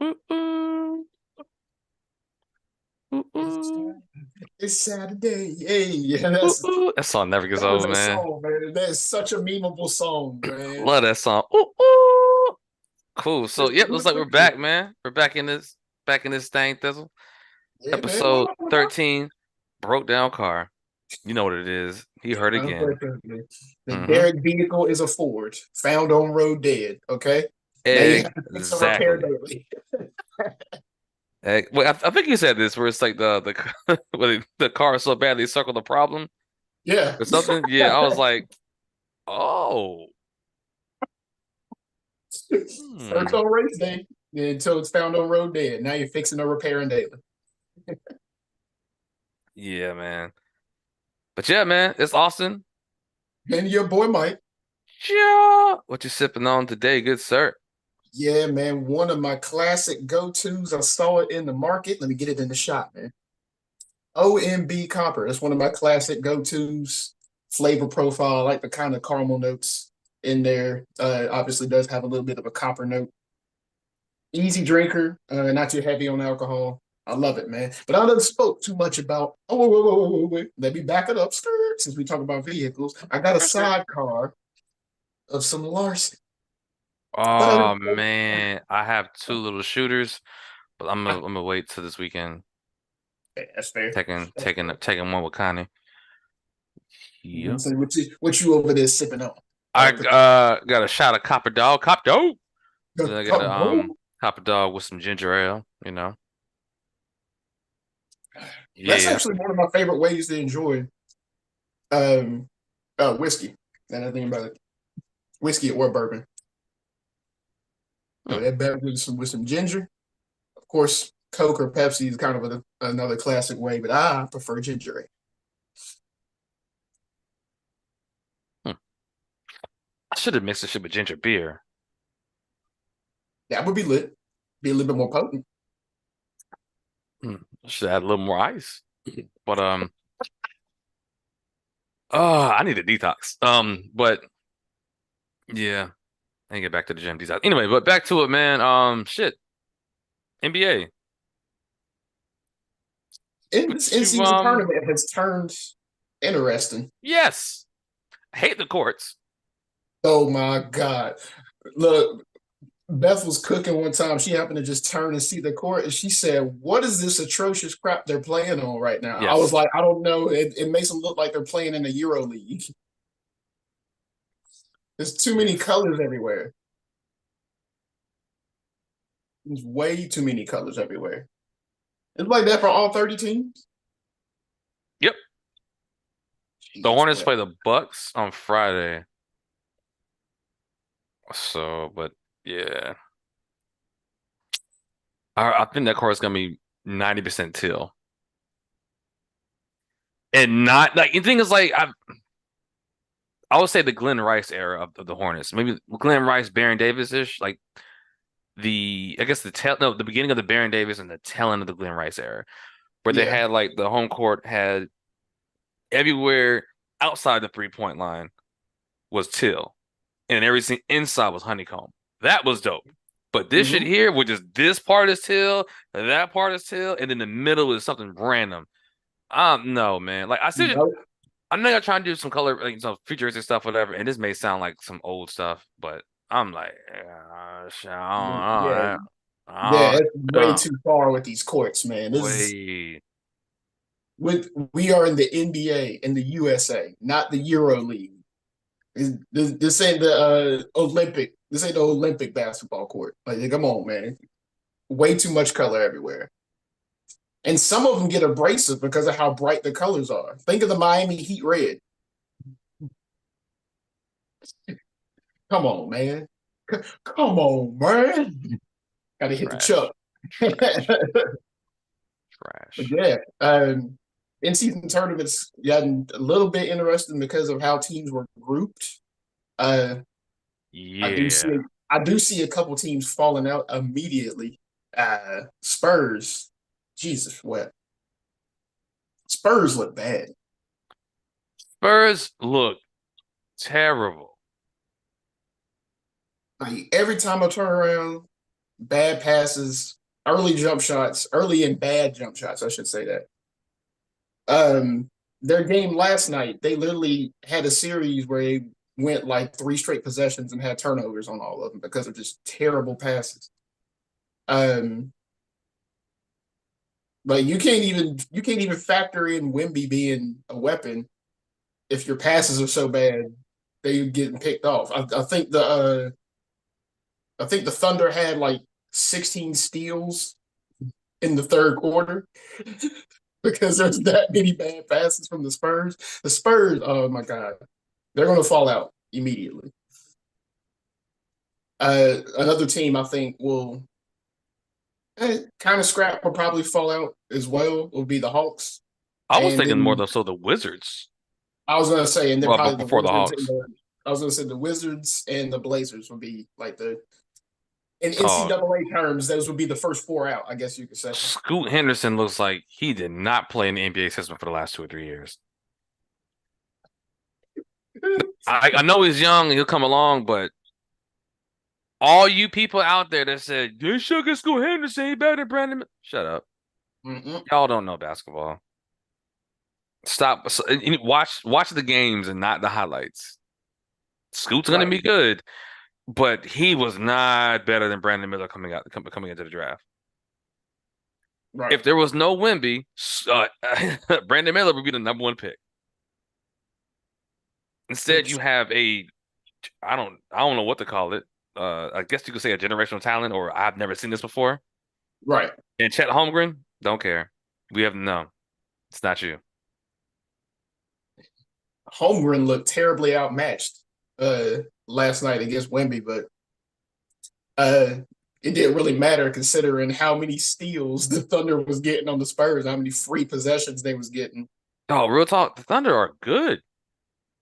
Mm-mm, It's mm-mm, Saturday. It's Saturday. Hey, yeah, that's ooh. That song never gets that was old, a man. song, man. That's such a memeable song, man. Love that song. Ooh, ooh. Cool. So, Just yep, do looks it like we're quickly. back, man. We're back in this thing, Thizzle. Yeah, man. What Episode happened about 13, Broke Down Car. You know what it is. He heard again. unfortunately? The Mm-hmm. Derek vehicle is a Ford, found on road dead. Okay, now you have to fix and repair Exactly. daily. Well, I think you said this where it's like the when the car is so bad they circle the problem Yeah, or something. Yeah, I was like, oh, first hmm. on race day until it's found on road dead. Now you're fixing or repairing daily. Yeah, man. But yeah, man, it's Austin. And your boy Mike. Yeah. What you sipping on today, good sir? Yeah, man. One of my classic go-tos. I saw it in the market. Let me get it in the shop, man. OMB Copper. That's one of my classic go-tos. Flavor profile. I like the kind of caramel notes in there. Obviously does have a little bit of a copper note. Easy drinker, not too heavy on alcohol. I love it, man. But I done spoke too much about. Oh, wait, wait, wait, wait, wait. Let me back it up, skirt. Since we talk about vehicles, I got a sidecar of some Larson. But I Oh didn't. man, I have two little shooters, but I'm gonna wait till this weekend. That's fair. Taking That's taking fair. taking one with Connie. Yeah. So what you over there sipping on? I Put got a shot of Copper Dog, Cop Dog. Then the I got a cup roll. Copper Dog with some ginger ale, you know. That's Yeah. actually one of my favorite ways to enjoy whiskey. And I think about it, whiskey or bourbon. So Hmm. that better with some ginger. Of course, Coke or Pepsi is kind of another classic way, but I prefer ginger ale. Hmm. I should have mixed this shit with ginger beer. That would be lit. Be a little bit more potent. Hmm. I should add a little more ice. But I need a detox. But yeah, I can get back to the gym detox. Anyway, but back to it, man. Shit. NBA. And this What you in-season tournament has turned interesting. yes. I hate the courts. Oh my God. Look, Beth was cooking one time. She happened to just turn and see the court, and she said, "What is this atrocious crap they're playing on right now?" I was Yes. like, "I don't know. It makes them look like they're playing in the Euro League. There's too many Yes. colors everywhere. There's way too many colors everywhere. It's like that for all 30 teams." Yep. The Jeez, Hornets well, play the Bucks on Friday. So, but yeah. I think that court's gonna be 90% teal. And not like the thing is like I would say the Glenn Rice era of the Hornets. Maybe Glenn Rice, Baron Davis ish, like I guess the beginning of the Baron Davis and the tail end of the Glenn Rice era, where they yeah. had like the home court had everywhere outside the 3-point line was teal, and everything inside was honeycomb. That was dope. But this shit Hmm. here, which is this part is teal, that part is teal, and then the middle is something random. No, man. Like Nope. I know y'all trying to do some color, like some futuristic stuff, whatever, and this may sound like some old stuff, but I'm like, shit, Yeah, I yeah, don't it's way know. too far with these courts, man. This is Wait, we are in the NBA in the USA, not the Euro League. This ain't the Olympic. This ain't the Olympic basketball court. Like, come on, man. Way too much color everywhere. And some of them get abrasive because of how bright the colors are. Think of the Miami Heat red. Come on, man. Come on, man. Got to hit the trash, chuck. trash, But trash. yeah, in-season tournaments gotten a little bit interesting because of how teams were grouped. Uh, I do see Yeah, I do see a couple teams falling out immediately. Spurs, Jesus, what? Spurs look bad. Spurs look terrible. Like every time I turn around, bad passes, early jump shots, early and bad jump shots. I should say that. Um, their game last night, they literally had a series where they went like three straight possessions and had turnovers on all of them because of just terrible passes. Um, but you can't even factor in Wimby being a weapon if your passes are so bad they getting picked off. I think the Thunder had like 16 steals in the third quarter because there's that many bad passes from the Spurs. The Spurs, oh my God, they're going to fall out immediately. Another team I think will kind of scrap will probably fall out as well will be the Hawks. I was And thinking more then though, so the Wizards. I was gonna say, and then Well, probably the before the Wizards and Hawks. I was gonna say the Wizards and the Blazers would be like the in Oh, NCAA terms, those would be the first four out, I guess you could say. Scoot Henderson looks like he did not play in the NBA system for the last 2 or 3 years. I know he's young and he'll come along, but all you people out there that said they should get Scoot Henderson, he better than Brandon, shut up. Mm-mm. Y'all don't know basketball. Stop. Watch the games and not the highlights. Scoot's gonna Right, be good, but he was not better than Brandon Miller coming into the draft. right. If there was no Wimby, Brandon Miller would be the number one pick. Instead, you have a I don't know what to call it. I guess you could say a generational talent, or I've never seen this before. Right. And Chet Holmgren, don't care. We have no. It's not you. Holmgren looked terribly outmatched uh last night against Wemby, but uh it didn't really matter considering how many steals the Thunder was getting on the Spurs, how many free possessions they was getting. Oh, real talk. The Thunder are good,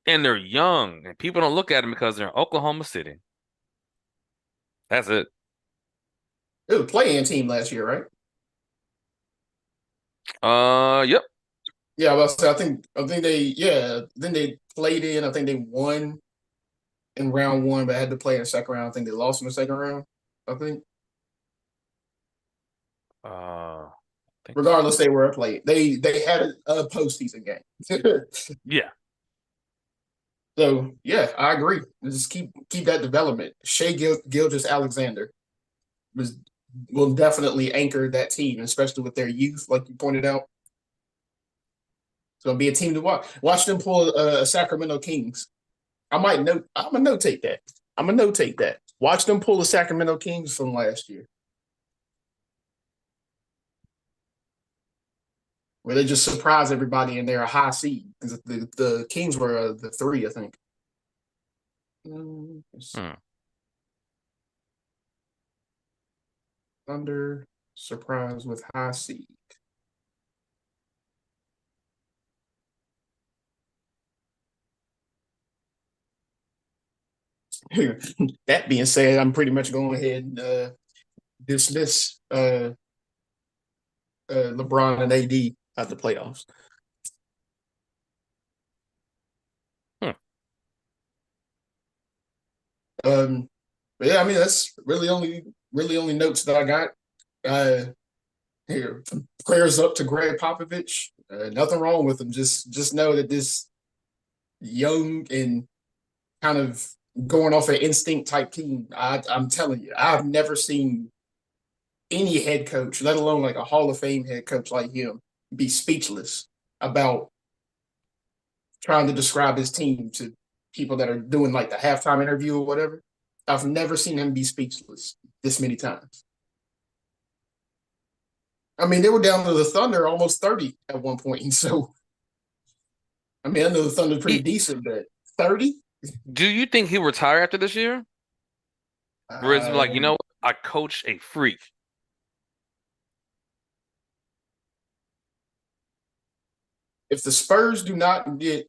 and they're young, and people don't look at them because they're in Oklahoma City. That's it. It was a play-in team last year, right? Yep. Yeah, well, so I think they then they played in. I think they won in round one, but had to play in the second round. I think they lost in the second round. I think. I think so. Regardless, they were a play. They had a postseason game. Yeah. So yeah, I agree. Just keep that development. Gilgis Alexander was will definitely anchor that team, especially with their youth, like you pointed out. It's gonna be a team to watch. Watch them pull Sacramento Kings. I'm gonna notate that. I'm gonna notate that. Watch them pull the Sacramento Kings from last year, where they just surprise everybody and they're a high seed. The Kings were the three, I think. Hmm. Thunder surprise with high seed. That being said, I'm pretty much going ahead and dismiss LeBron and AD at the playoffs. Hmm. Um, but yeah, I mean that's really only notes that I got. Uh, here, prayers up to Greg Popovich. Nothing wrong with him. Just know that this young and kind of going off an instinct type team. I'm telling you, I've never seen any head coach, let alone like a Hall of Fame head coach like him, be speechless about trying to describe his team to people that are doing like the halftime interview or whatever. I've never seen him be speechless this many times. I mean, they were down to the Thunder almost 30 at one point. And so, I mean, I know the Thunder's pretty He, decent, but 30? do you think he'll retire after this year? Or is it like, Um, I coach a freak? if the Spurs do not get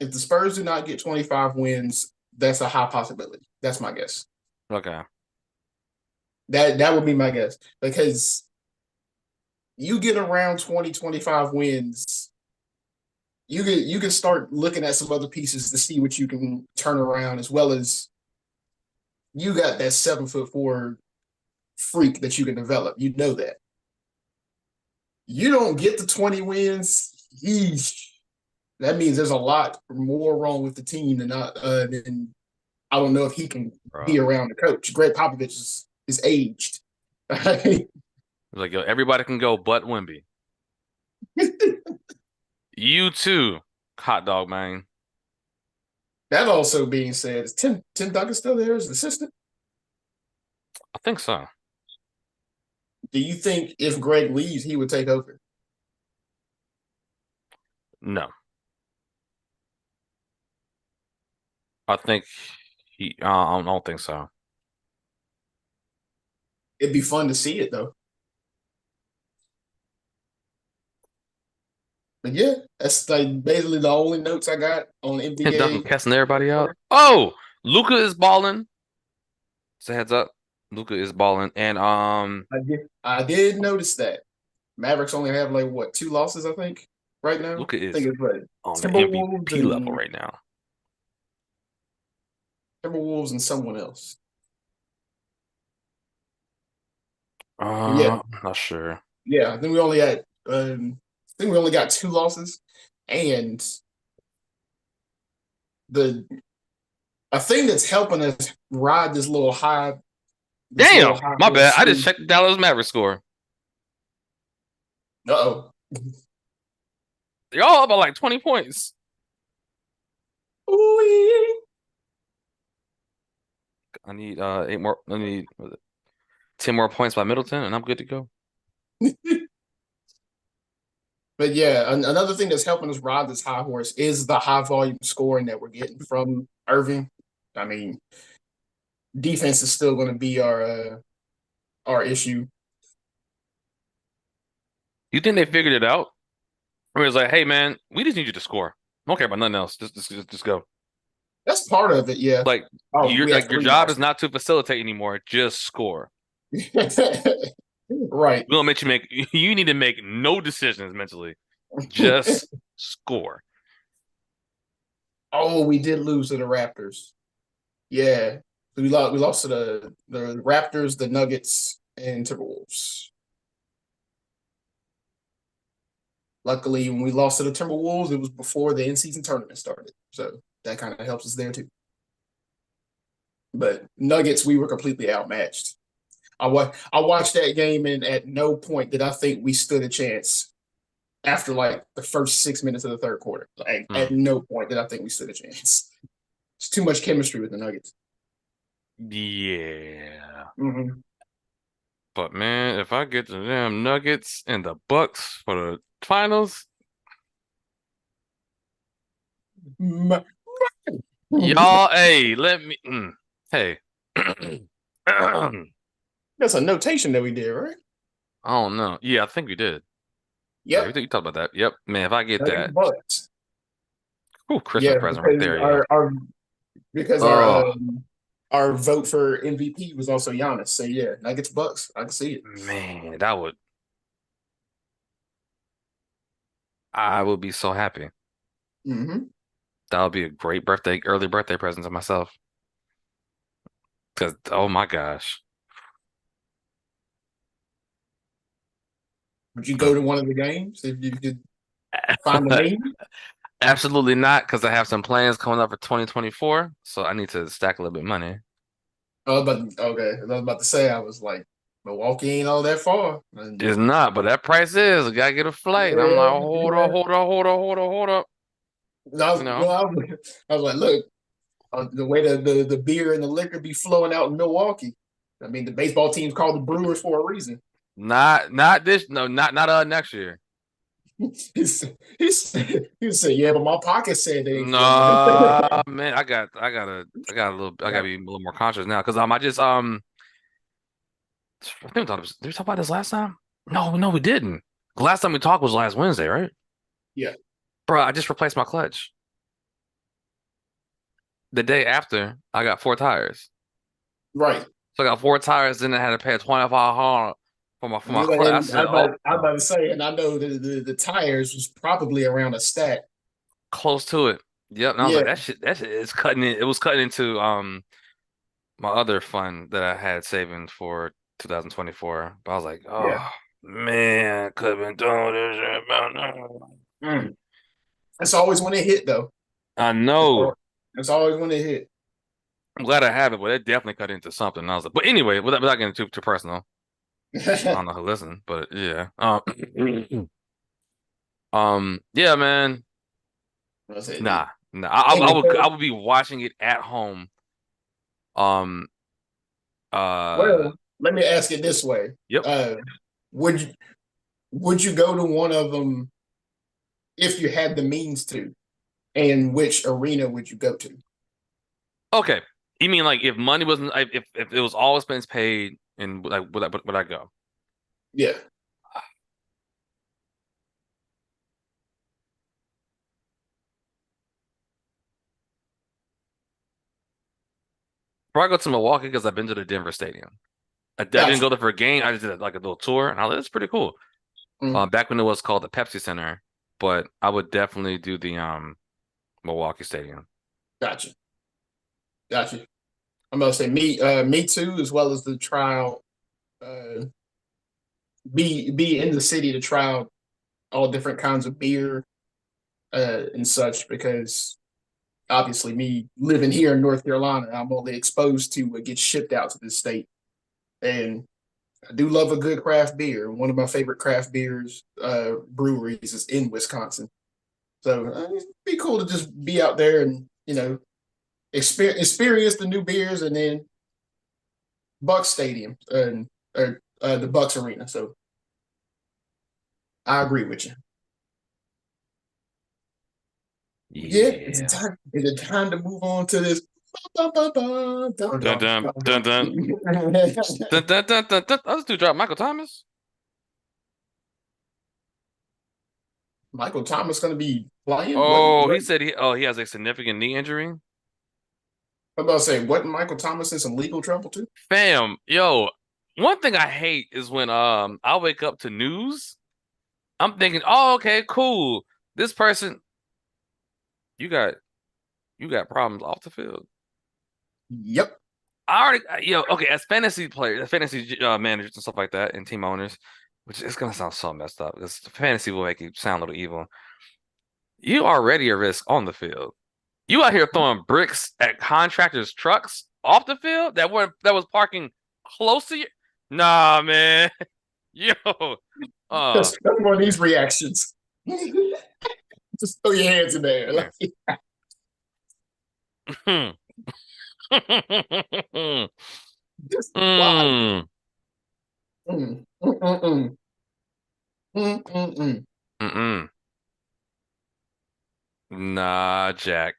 if the Spurs do not get 25 wins, that's a high possibility. That's my guess. Okay. That would be my guess because you get around 20, 25 wins, you can start looking at some other pieces to see what you can turn around as well as you got that 7'4" freak that you can develop. You know that. You don't get the 20 wins. Yeesh. That means there's a lot more wrong with the team than I don't know if he can be bro. around the coach. Greg Popovich is aged. That Like, yo, everybody can go but Wimby. You too, hot dog man. also being said, is Tim Duncan still there as an assistant? I think so. Do you think if Greg leaves, he would take over? No, I think he. I don't think so. It'd be fun to see it though. But yeah, that's like basically the only notes I got on Tim Duncan NBA. casting everybody out. Oh, Luca is balling. So heads up, Luca is balling, and I did notice that Mavericks only have like what 2 losses, I think, right now. Luca I think is it's like on the Timberwolves MVP level and right now. Timberwolves and someone else. But yeah, I'm not sure. yeah. I think we only had. I think we only got 2 losses, and the a thing that's helping us ride this little Damn, high my bad. I just streak. checked the Dallas Mavericks score. Uh oh. They're all up by like 20 points. I need 8 more. I need 10 more points by Middleton, and I'm good to go. But yeah, another thing that's helping us ride this high horse is the high volume scoring that we're getting from Irving. I mean, defense is still going to be our issue. You think they figured it out? Or it's like, hey man, we just need you to score. I don't care about nothing else. Just go. That's part of it. Yeah. Like Oh, your we have like your three job now. is not to facilitate anymore. Just score. Right. We don't make you make. You need to make no decisions mentally. Just score. Oh, we did lose to the Raptors. Yeah. We lost to the Raptors, the Nuggets, and Timberwolves. Luckily, when we lost to the Timberwolves, it was before the in-season tournament started. So that kind of helps us there too. But Nuggets, we were completely outmatched. I watched that game, and at no point did I think we stood a chance after like the first 6 minutes of the third quarter. Like Hmm. at no point did I think we stood a chance. It's too much chemistry with the Nuggets. Yeah. Mm-hmm. But man, if I get the damn Nuggets and the Bucks for the finals, y'all, hey, let me. Hey. I That's a notation that we did, right? don't know. Yeah, I think we did. Yeah, Yep. you talked about that. Yep, man. If I get Nuggets that, Bucks. ooh, Christmas Yeah, present right because there, yo. because Oh our vote for MVP was also Giannis. So yeah, Nuggets Bucks. I can see it. man, that would I would be so happy. Mm-hmm. That would be a great early birthday present to myself. Because oh my gosh. Would you go to one of the games if you could find the mean? Absolutely not, because I have some plans coming up for 2024, so I need to stack a little bit of money. Okay. I was about to say I was like Milwaukee ain't all that far. And It's not, but that price is. I gotta get a flight. And I'm yeah, like, hold up, yeah. hold up, hold up, hold up, hold up. I You was, know, well, I was like, look, the way the beer and the liquor be flowing out in Milwaukee. I mean, the baseball team's called the Brewers for a reason. not this, no, not next year. He said, yeah, but my pocket said they ain't flowing. Nah, man, I gotta be a little more conscious now because I just I think did we talk about this last time? No, we didn't. The last time we talked was last Wednesday, right? Yeah, Bro, I just replaced my clutch. The day after, I got 4 tires. right. So I got 4 tires, then I had to pay 2500 for my clutch. I And said, oh I was no, about to say, and I know the tires was probably around a stack. close to it. Yep. And I was Yeah, like, that shit is cutting it. It was cutting into my other fund that I had saving for. 2024. But I was like, Yeah. oh man, could have been doing this shit, but no. Mm. It's always when it hit though. I It's know. always, it's always when it hit. I'm glad I have it, but it definitely cut into something. And I was like, but anyway, without getting too personal, I don't know who listened, but yeah. Yeah, man. I said, Nah, nah. and it I felt, would be watching it at home. Um, uh, well, let me ask it this way. yep. Uh, would you would you go to one of them if you had the means to? And which arena would you go to? Okay. You mean like if money wasn't if it was all expense paid and like would I go? Yeah, Probably go to Milwaukee because I've been to the Denver Stadium. I didn't gotcha. go there for a game. I just did like a little tour, and I was it's pretty cool. Mm, Back when it was called the Pepsi Center, but I would definitely do the Milwaukee Stadium. gotcha, gotcha. I'm gonna say me too, as well as the trial. Uh, be in the city to try out all different kinds of beer and such because obviously me living here in North Carolina, I'm only exposed to what gets shipped out to this state, and I do love a good craft beer. One of my favorite craft beers breweries is in Wisconsin, so it'd be cool to just be out there and experience the new beers and then Bucks Stadium and the Bucks Arena. So I agree with you. Yeah, it's Yeah. time. It's time to move on to this. Dun, dun, dun, dun, Dun dun, dun dun, dun dun dun. dun dun dun dun. Dun. Oh, this dude dropped Michael Thomas. Michael Thomas going to be playing? What? Oh, What? he has a significant knee injury. I'm about to say, what? Michael Thomas in some legal trouble too? Fam, yo, one thing I hate is when I wake up to news. I'm thinking, oh, okay, cool. This person, you got you got problems off the field. Yep. I already, okay, as fantasy players, as fantasy managers and stuff like that, and team owners, which is gonna sound so messed up because fantasy will make you sound a little evil. You already a risk on the field. You out here throwing bricks at contractors' trucks off the field that was parking close to you. Nah, man. Yo, uh, Just one of these reactions. Just throw your hands in there. come Like, here. just why? Mm, Mm, mm, mm, mm, mm, mm, mm. mm-mm. Nah, Jack.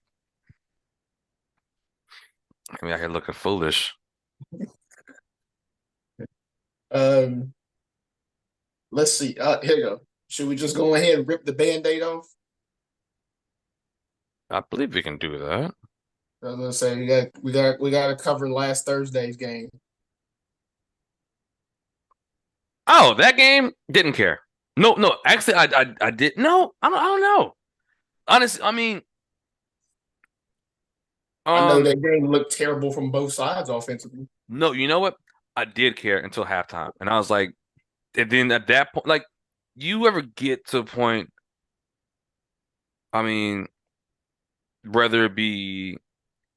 I mean, out here looking foolish. Um, let's see. Here you go. Should we just go ahead and rip the band-aid off? I believe we can do that. I was gonna say we got to cover last Thursday's game. Oh, that game? Didn't care. No, no. Actually, I did. No, I don't know. Honestly, I mean, I know um, that game looked terrible from both sides offensively. no. You know what? I did care until halftime, and I was like, and then at that point, like, you ever get to a point? I mean, whether it be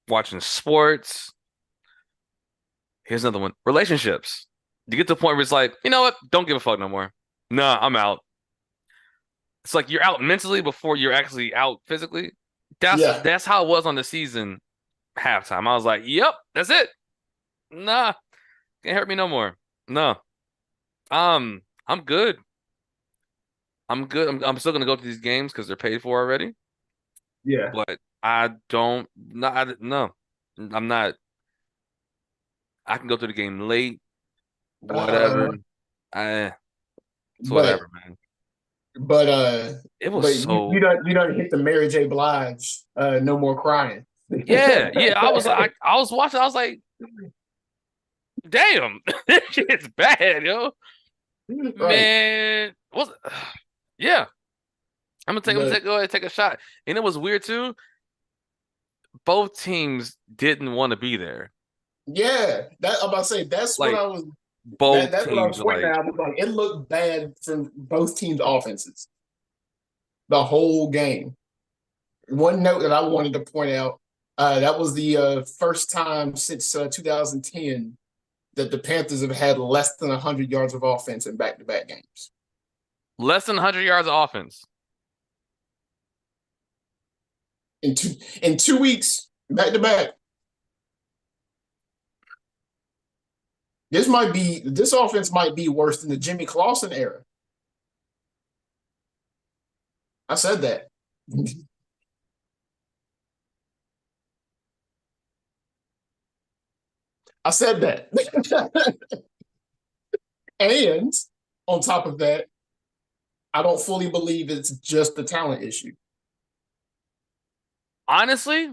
watching sports, here's another one, relationships. You get to a point where it's like, you know what? Don't give a fuck no more. Nah, I'm out. It's like you're out mentally before you're actually out physically. Yeah, That's how it was on the season halftime. I was like, yep, that's it. Nah, can't hurt me no more. No. I'm good. I'm good. I'm still gonna go to these games because they're paid for already. yeah. But I don't not no. I'm not. I can go to the game late, whatever. Uh, I it's but whatever, man. but uh, It was but you so don't hit the Mary J. Blige. No more crying. yeah, yeah. I was watching, I was like, damn, this shit's bad, yo. Right, Man, was yeah. but Go ahead and take a shot. And it was weird too. Both teams didn't want to be there. yeah, that I'm about to say that's what Like I was. Both That's what I was teams are pointing like, out. Like it looked bad from both teams' offenses the whole game. One note that I wanted to point out that was the first time since 2010 that the Panthers have had less than 100 yards of offense in back-to-back games. less than 100 yards of offense. In 2 weeks, back-to-back. This offense might be worse than the Jimmy Clausen era. I said that. I said that. And on top of that, I don't fully believe it's just the talent issue. Honestly,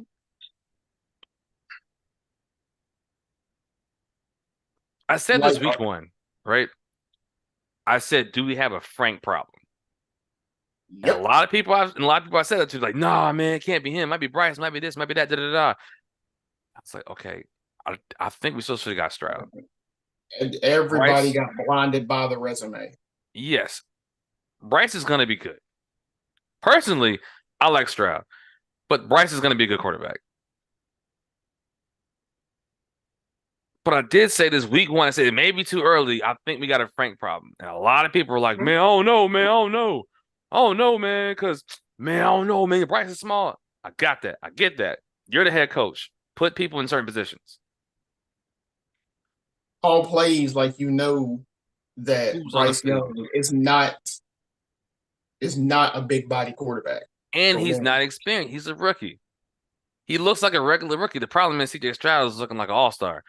I said Like, this week one, right? I said, do we have a Frank problem? And yep. a lot of people I said that to, like, nah, man, it can't be him. Might be Bryce, might be this, might be that, da da da. I was like, okay, I think we still should have got Stroud. And everybody Bryce, got blinded by the resume. yes, Bryce is gonna be good. Personally, I like Stroud, but Bryce is gonna be a good quarterback. But I did say this week one, I said it may be too early. I think we got a Frank problem. And a lot of people were like, man, oh no, man, oh no. Oh no, man, because man, I don't know, man. Bryce is small. I got that. I get that. You're the head coach. Put people in certain positions. Call plays like you know that Who's on the Bryce field? Young is not a big body quarterback. And For he's one. not experienced. He's a rookie. He looks like a regular rookie. The problem is CJ Stroud is looking like an all-star.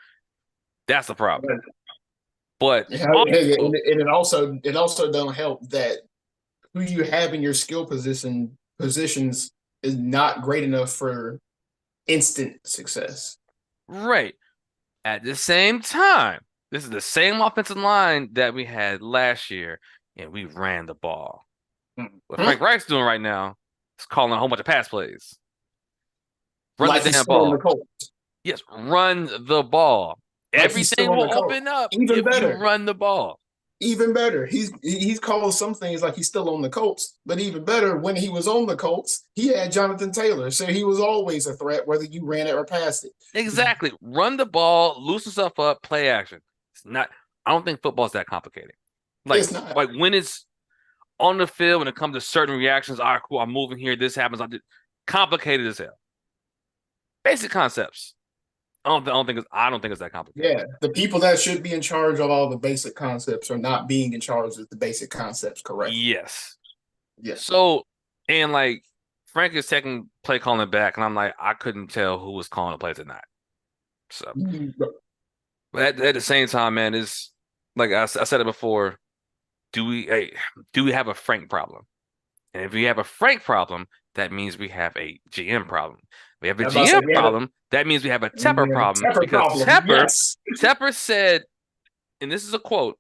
That's the problem. But And also, it also don't help that who you have in your skill positions is not great enough for instant success. right. At the same time, this is the same offensive line that we had last year, and we ran the ball. What Hmm? Frank Reich's doing right now is calling a whole bunch of pass plays. Run the Like he's damn still on the ball. Colts. Yes, run the ball. Like he's Everything still on the will Colts. open up Even if you better. run the ball. Even better. He's called some things like he's still on the Colts, but even better, when he was on the Colts, he had Jonathan Taylor, so he was always a threat whether you ran it or passed it. Exactly. Run the ball, loosen stuff up, play action. It's not, I don't think football's that complicated. It's not. Like when it's on the field, when it comes to certain reactions, all right, cool, I'm moving here, this happens. Complicated as hell. Basic concepts. I don't think it's that complicated. Yeah, the people that should be in charge of all the basic concepts are not being in charge of the basic concepts correctly. Yes. Yeah. So, and like Frank is taking play calling back, and I'm like, I couldn't tell who was calling the plays or not. So, but at the same time, man, is like I said it before. Do we hey, do we have a Frank problem? And if we have a Frank problem, that means we have a GM problem. We have a I'm about to say GM we problem. That means we have a Tepper we have a problem Tepper because problem. Yes. Tepper said, and this is a quote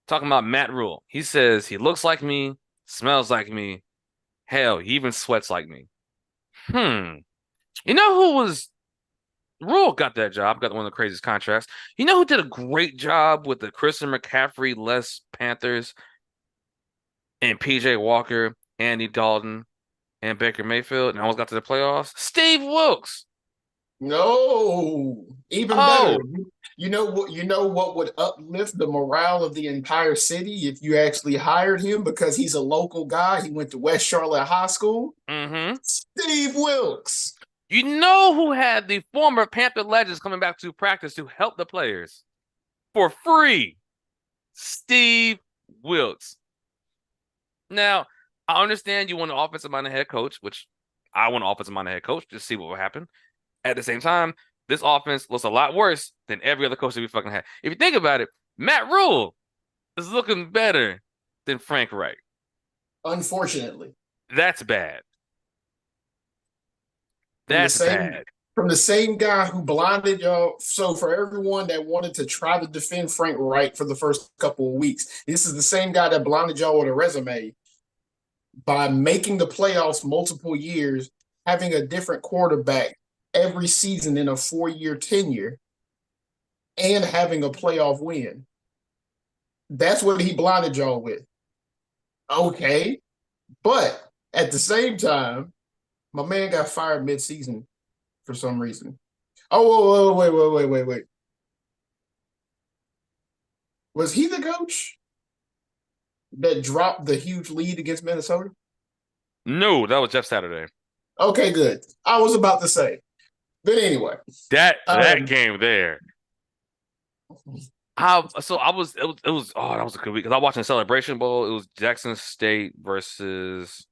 talking about Matt Rule. He says he looks like me, smells like me, hell, he even sweats like me. Hmm. You know who was Rule got that job, got one of the craziest contracts. You know who did a great job with the Christian McCaffrey, less Panthers, and PJ Walker, Andy Dalton, and Baker Mayfield, and almost got to the playoffs? Steve Wilkes. No, even better. Oh, You know what would uplift the morale of the entire city if you actually hired him because he's a local guy. He went to West Charlotte High School. mm-hmm. Steve Wilkes. You know who had the former Panther legends coming back to practice to help the players for free? Steve Wilkes. Now, I understand you want an offensive minded head coach, which I want an offensive minded head coach to see what will happen. At the same time, this offense looks a lot worse than every other coach that we fucking had. If you think about it, Matt Rule is looking better than Frank Reich. Unfortunately, That's bad. from the That's same bad. from the same guy who blinded y'all. So for everyone that wanted to try to defend Frank Reich for the first couple of weeks, this is the same guy that blinded y'all with a resume by making the playoffs multiple years, having a different quarterback every season in a 4-year tenure, and having a playoff win. That's what he blinded y'all with. Okay. But at the same time, my man got fired mid-season for some reason. Oh, whoa, whoa, wait. Was he the coach that dropped the huge lead against Minnesota? No, that was Jeff Saturday. Okay, good. I was about to say. But anyway, That um, game there. So oh, that was a good week because I was watching Celebration Bowl. It was Jackson State versus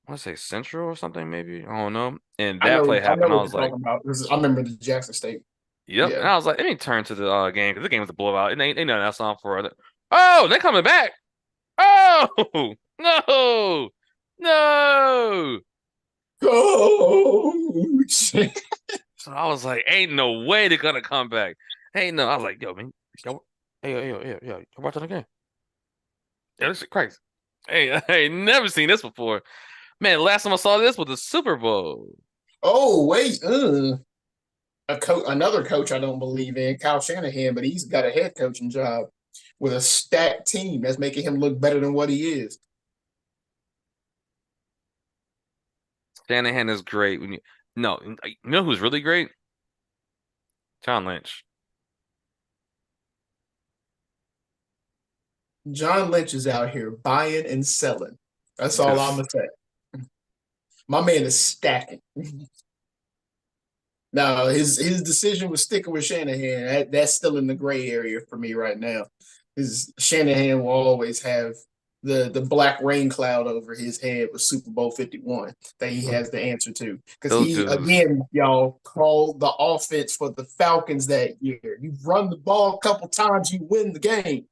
I want to say Central or something maybe. I don't know. And that play I know happened. I what was you're like, talking about. I remember the Jackson State. yep. Yeah. And I was like, let me turn to the game because the game was a blowout. And ain't nothing else on for it. Oh, they're coming back. Oh no, no. Coach. So I was like, ain't no way they're gonna come back. Ain't no. I was like, yo, man, yo, yo, you watching the game? Yeah, this is crazy. Hey, I ain't never seen this before. Man, last time I saw this was the Super Bowl. Oh, wait. Another coach I don't believe in, Kyle Shanahan, but he's got a head coaching job with a stacked team that's making him look better than what he is. Shanahan is great. No, you know who's really great? John Lynch. John Lynch is out here buying and selling. That's all I'm Just gonna say. My man is stacking. Now his decision was sticking with Shanahan. That's still in the gray area for me right now. His Shanahan will always have the black rain cloud over his head with Super Bowl 51 that he has the answer to. Because those he dudes. again, y'all called the offense for the Falcons that year. You run the ball a couple times, you win the game.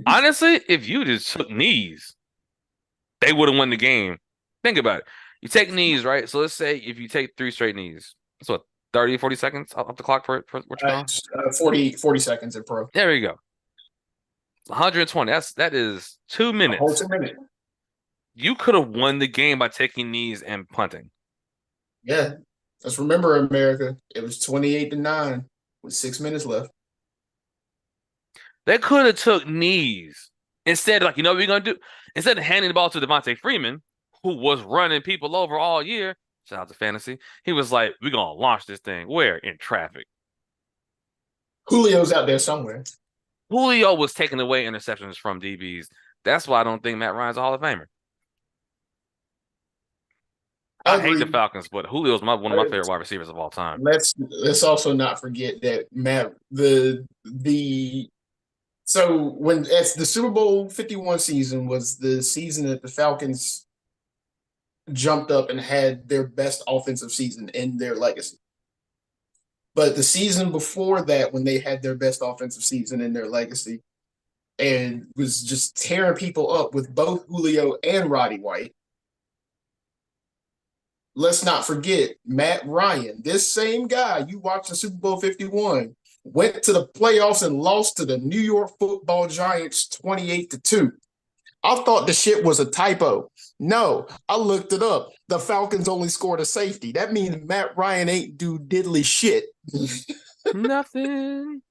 Honestly, if you just took knees, they would have won the game. Think about it. You take knees, right? So let's say if you take three straight knees, that's what, 30, 40 seconds off the clock for what you're doing? 40 seconds in pro. There we go. 120. That is two A whole minutes. 2 minutes. You could have won the game by taking knees and punting. Yeah. Let's remember, America. It was 28-9 with 6 minutes left. They could have took knees. Instead, like, you know what we're gonna do? Instead of handing the ball to Devontae Freeman, who was running people over all year, shout out to fantasy, he was like, we're gonna launch this thing. Where? In traffic. Julio's out there somewhere. Julio was taking away interceptions from DBs. That's why I don't think Matt Ryan's a Hall of Famer. I hate the Agreed. Falcons, but Julio's one of my favorite wide receivers of all time. Let's also not forget that Matt the so when it's the Super Bowl 51 season was the season that the Falcons jumped up and had their best offensive season in their legacy. But the season before that, when they had their best offensive season in their legacy and was just tearing people up with both Julio and Roddy White, let's not forget Matt Ryan, this same guy you watched the Super Bowl 51, went to the playoffs and lost to the New York Football Giants 28-2. I thought the shit was a typo. No, I looked it up. The Falcons only scored a safety. That means Matt Ryan ain't do diddly shit. Nothing.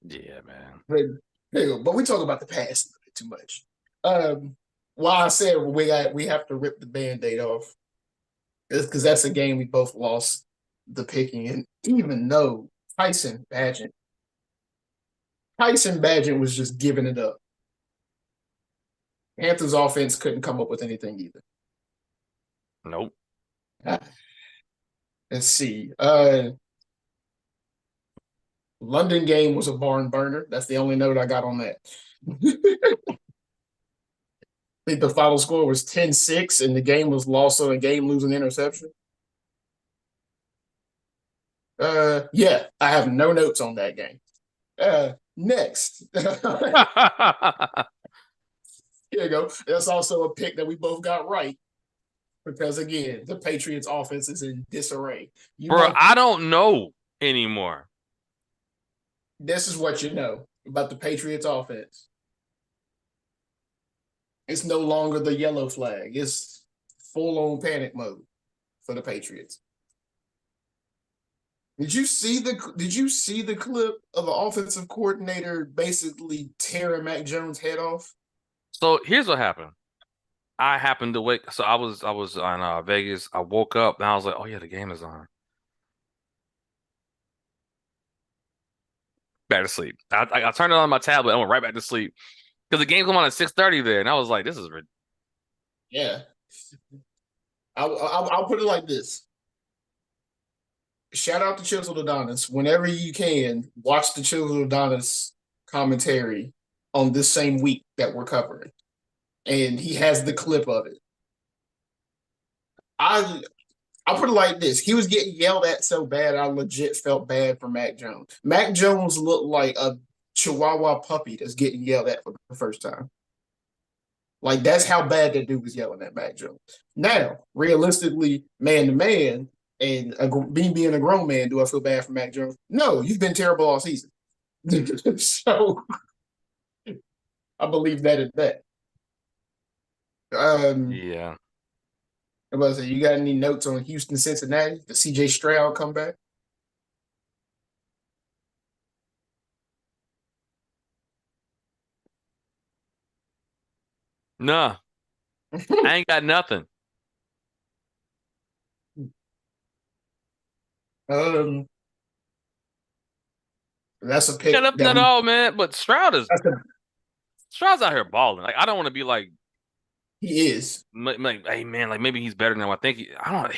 Yeah, man. But we talk about the past a bit too much. Um, why I said we have to rip the band-aid off is because that's a game we both lost the picking. And even though Tyson Badgett was just giving it up. Panthers offense couldn't come up with anything either. Nope. Let's see. London game was a barn burner. That's the only note I got on that. I think the final score was 10-6, and the game was lost on a game losing interception. Yeah, I have no notes on that game. Next. Here you go. That's also a pick that we both got right because again, the Patriots offense is in disarray. You Bro, know, I don't know anymore. this is what you know about the Patriots offense. It's no longer the yellow flag. It's full on panic mode for the Patriots. Did you see the clip of the offensive coordinator basically tearing Mac Jones' head off? So here's what happened. I happened to wake. So I was on Vegas. I woke up and I was like, oh yeah, the game is on. Back to sleep. I turned it on my tablet. I went right back to sleep because the game come on at 6:30 there, and I was like, this is Yeah. I'll put it like this. Shout out to Chisel Adonis. Whenever you can, watch the Chisel Adonis commentary on this same week that we're covering. And he has the clip of it. I I'll put it like this. He was getting yelled at so bad, I legit felt bad for Mac Jones. Mac Jones looked like a Chihuahua puppy that's getting yelled at for the first time. Like, that's how bad that dude was yelling at Mac Jones. Now, realistically, man to man, and me being a grown man, do I feel bad for Mac Jones? No, you've been terrible all season. So I believe that is that. yeah. I was say, you got any notes on Houston, Cincinnati? The CJ Stroud comeback? Nah, I ain't got nothing. um, that's a Got pick nothing that at we. all, man. But That's a, Stroud's out here balling. Like I don't want to be he is. like, hey man, like maybe he's better than I think. I don't.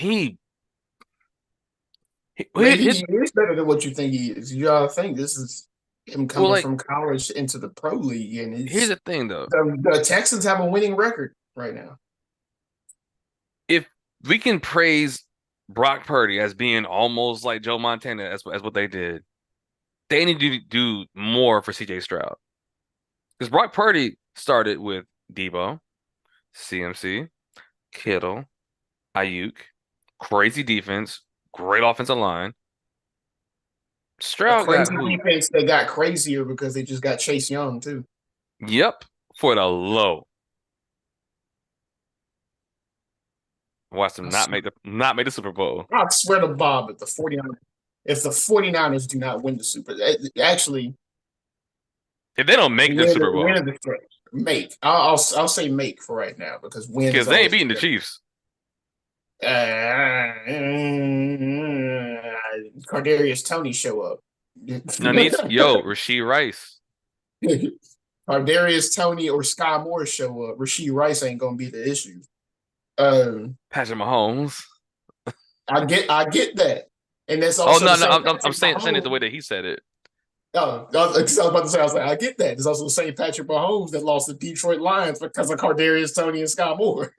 Maybe His he is better than what you think he is. You gotta think this is him well, coming like from college into the pro league, and here's it's the thing though. the Texans have a winning record right now. If we can praise Brock Purdy as being almost like Joe Montana as what they did, they need to do more for CJ Stroud. Because Brock Purdy started with Debo, CMC, Kittle, Ayuk, crazy defense, great offensive line. A Stroud got crazy who? defense that got crazier because they just got Chase Young too. Yep, for the low. Watch them I not make the Super Bowl. swear to Bob, if the 49ers do not win the Super, actually If they don't make the win Super win Bowl, the make. I'll say make for right now because win is because they ain't always beating the Chiefs. Cardarius Tony show up. Yo, Rasheed Rice, Cardarius Tony or Sky Moore show up. Rasheed Rice ain't gonna be the issue. Um, Patrick Mahomes. I get that, and that's Oh also no, the no, same I'm Patrick saying it the way Mahomes. that he said it. Oh, I was about to say, I was like, I get that. It's also the same Patrick Mahomes that lost the Detroit Lions because of Cardarius Tony and Sky Moore.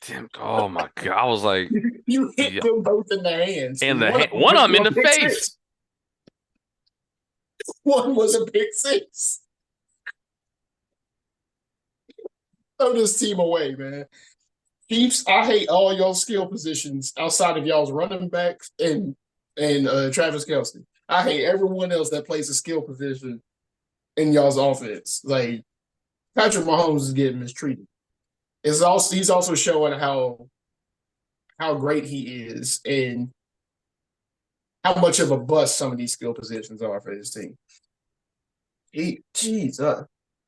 Damn, oh my God, I was like, You hit yeah, them both in the hands. and One of them one of went them for in a the pick face. six. One was a pick six. Throw this team away, man. Chiefs, I hate all y'all skill positions outside of y'all's running backs and Travis Kelce. I hate everyone else that plays a skill position in y'all's offense. Like Patrick Mahomes is getting mistreated. He's also showing how great he is and how much of a bust some of these skill positions are for his team. Jeez,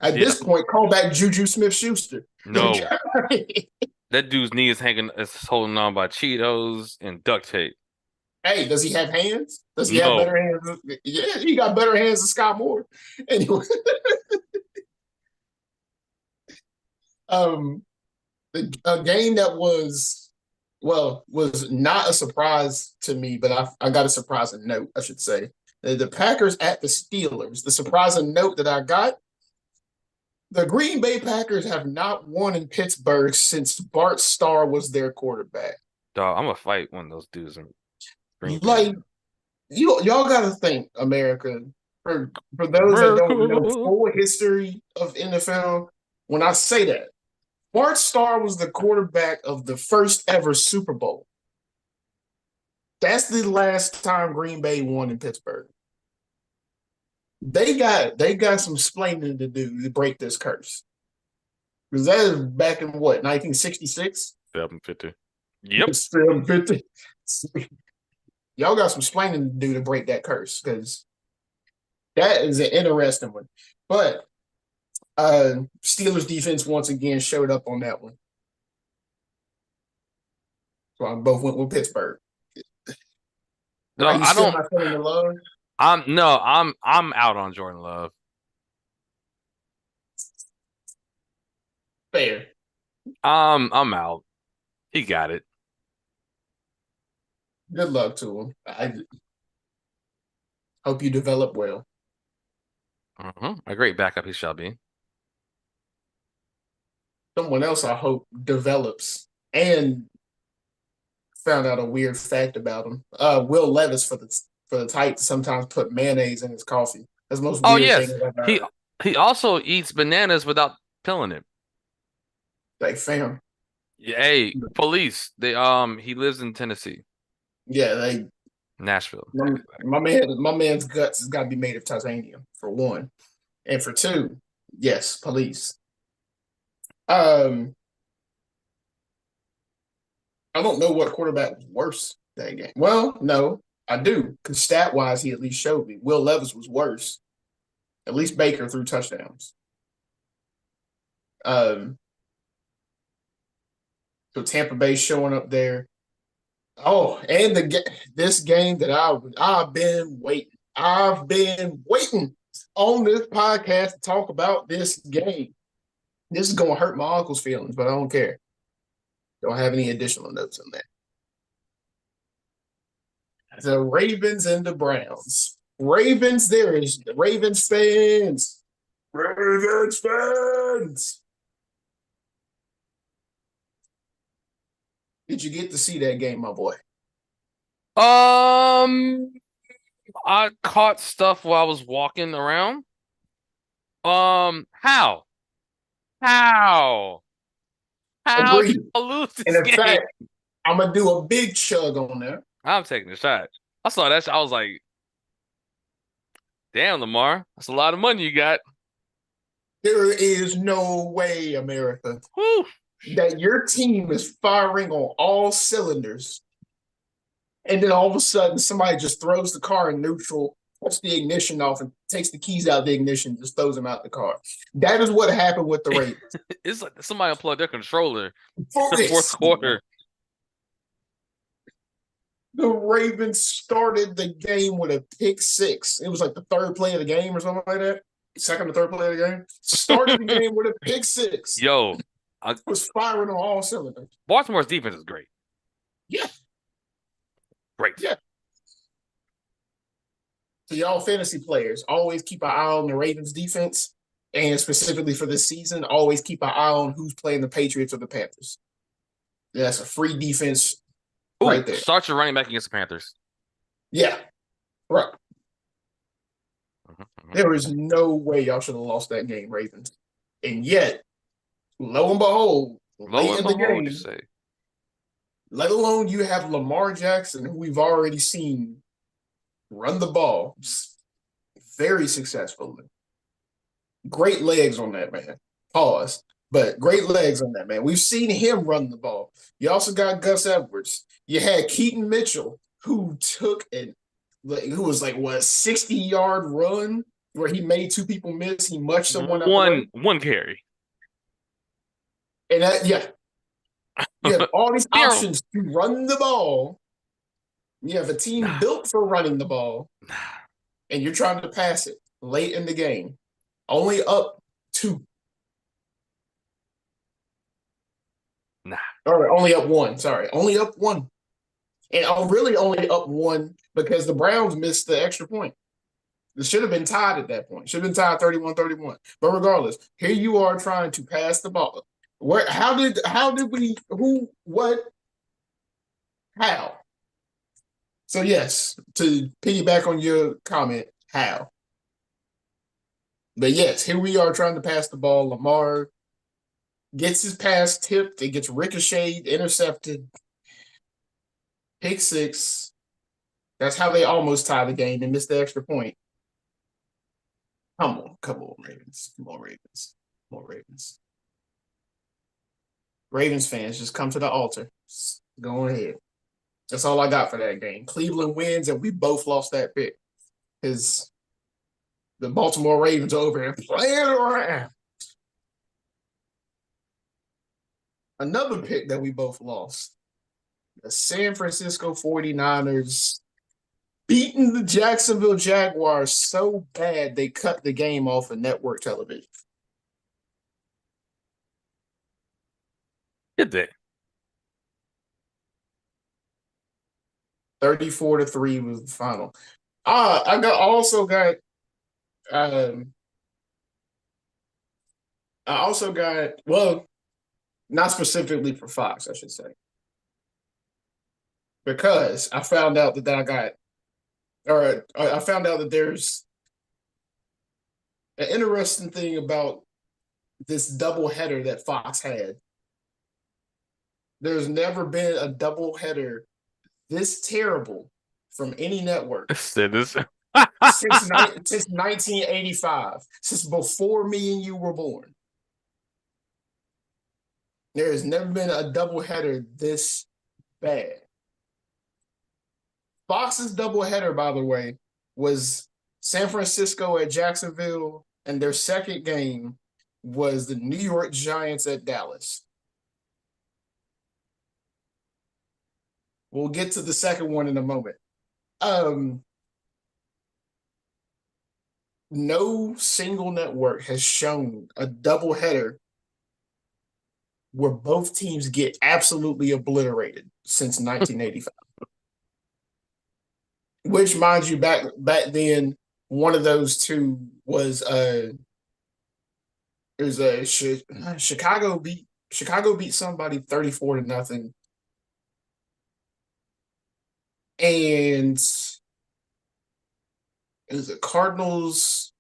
at Yeah, this point, call back Juju Smith Schuster. no, that dude's knee is holding on by Cheetos and duct tape. Hey, does he have hands? Does he have No, better hands? Yeah, he got better hands than Scott Moore. Anyway, um, a game that was not a surprise to me, but I got a surprising note, I should say. The Packers at the Steelers. The surprising note that I got: the Green Bay Packers have not won in Pittsburgh since Bart Starr was their quarterback. dog, I'm gonna fight one of those dudes in Green Bay. Like y'all got to think, America. For those that don't know America. full history of NFL, when I say that, Bart Starr was the quarterback of the first ever Super Bowl. That's the last time Green Bay won in Pittsburgh. They got some splaining to do to break this curse. Because that is back in what, 1966? 750. Yep. It's still 50. Y'all got some explaining to do to break that curse because that is an interesting one. But Steelers defense once again showed up on that one. So I both went with Pittsburgh. Why No, you I still don't. not feeling the love? I'm out on Jordan Love. Fair. I'm out. He got it. Good luck to him. I hope you develop well. A great backup he shall be. Someone else I hope develops and found out a weird fact about him. Will Levis for the Titans sometimes put mayonnaise in his coffee. That's the most Oh weird thing yes, I've ever he heard. he also eats bananas without peeling it. Like, fam, Yeah, hey, police. He lives in Tennessee, yeah, like Nashville. my man's guts has got to be made of titanium for one, and for two, yes, police. Um, I don't know what quarterback was worse that game. Well, no, I do because stat wise, he at least showed me. Will Levis was worse. At least Baker threw touchdowns. Um, so Tampa Bay showing up there. Oh, and this game that I've been waiting. I've been waiting on this podcast to talk about this game. This is gonna hurt my uncle's feelings, but I don't care. Don't have any additional notes on that. The Ravens and the Browns. Ravens, there is the Ravens fans. Ravens fans. Did you get to see that game, my boy? Um, I caught stuff while I was walking around. How? How? How did Agreed. I lose And this in game? fact, I'm gonna do a big chug on there. I'm taking a shot. I saw that. I was like, damn, Lamar, that's a lot of money you got. There is no way, America, Whew. that your team is firing on all cylinders, and then all of a sudden somebody just throws the car in neutral, puts the ignition off, and takes the keys out of the ignition, just throws them out the car. That is what happened with the Ravens. It's like somebody unplugged their controller in For the fourth this, quarter. the Ravens started the game with a pick six. It was like the third play of the game or something like that. Second or third play of the game. Started the game with a pick six. Yo, I, Was firing on all cylinders. Baltimore's defense is great. Yeah, Great. yeah. So y'all fantasy players, always keep an eye on the Ravens defense. And specifically for this season, always keep an eye on who's playing the Patriots or the Panthers. That's a free defense Ooh, right there. start your running back against the Panthers. Yeah, right. Mhm, There mhm. is no way y'all should have lost that game, Ravens. And yet, lo and behold, Lo late and in the behold, you game, say. let alone you have Lamar Jackson, who we've already seen run the ball very successfully. Great legs on that man. Pause. But great legs on that man. We've seen him run the ball. You also got Gus Edwards. You had Keaton Mitchell, who took it, who was like what 60-yard run where he made two people miss. He mushed someone out the way. One carry. And that, yeah, you have all these Zero. options to run the ball. You have a team Nah, built for running the ball, nah, and you're trying to pass it late in the game. Only up two, nah. or only up one. Sorry, only up one. And I'm really only up one because the Browns missed the extra point. It should have been tied at that point. Should have been tied 31-31. But regardless, here you are trying to pass the ball. Where how did we who what how? So yes, to piggyback on your comment, how? But yes, here we are trying to pass the ball. Lamar gets his pass tipped, it gets ricocheted, intercepted, pick six. That's how they almost tie the game and missed the extra point. Come on, Ravens. Come on, Ravens. Come on, Ravens. Ravens fans, just come to the altar. Just go ahead. That's all I got for that game. Cleveland wins, and we both lost that pick because the Baltimore Ravens are over here playing around. Another pick that we both lost. The San Francisco 49ers beating the Jacksonville Jaguars so bad they cut the game off of network television. Did they? 34-3 was the final. Um I also got well, not specifically for Fox, I should say. Because I found out that I got or I found out that there's an interesting thing about this double header that Fox had. There's never been a double header this terrible from any network Said this. since 1985, since before me and you were born. There has never been a doubleheader this bad. Fox's doubleheader, by the way, was San Francisco at Jacksonville, and their second game was the New York Giants at Dallas. We'll get to the second one in a moment. No single network has shown a doubleheader where both teams get absolutely obliterated since 1985. Which, mind you, back then, one of those two was it was a Chicago beat somebody 34-0, and it was the Cardinals.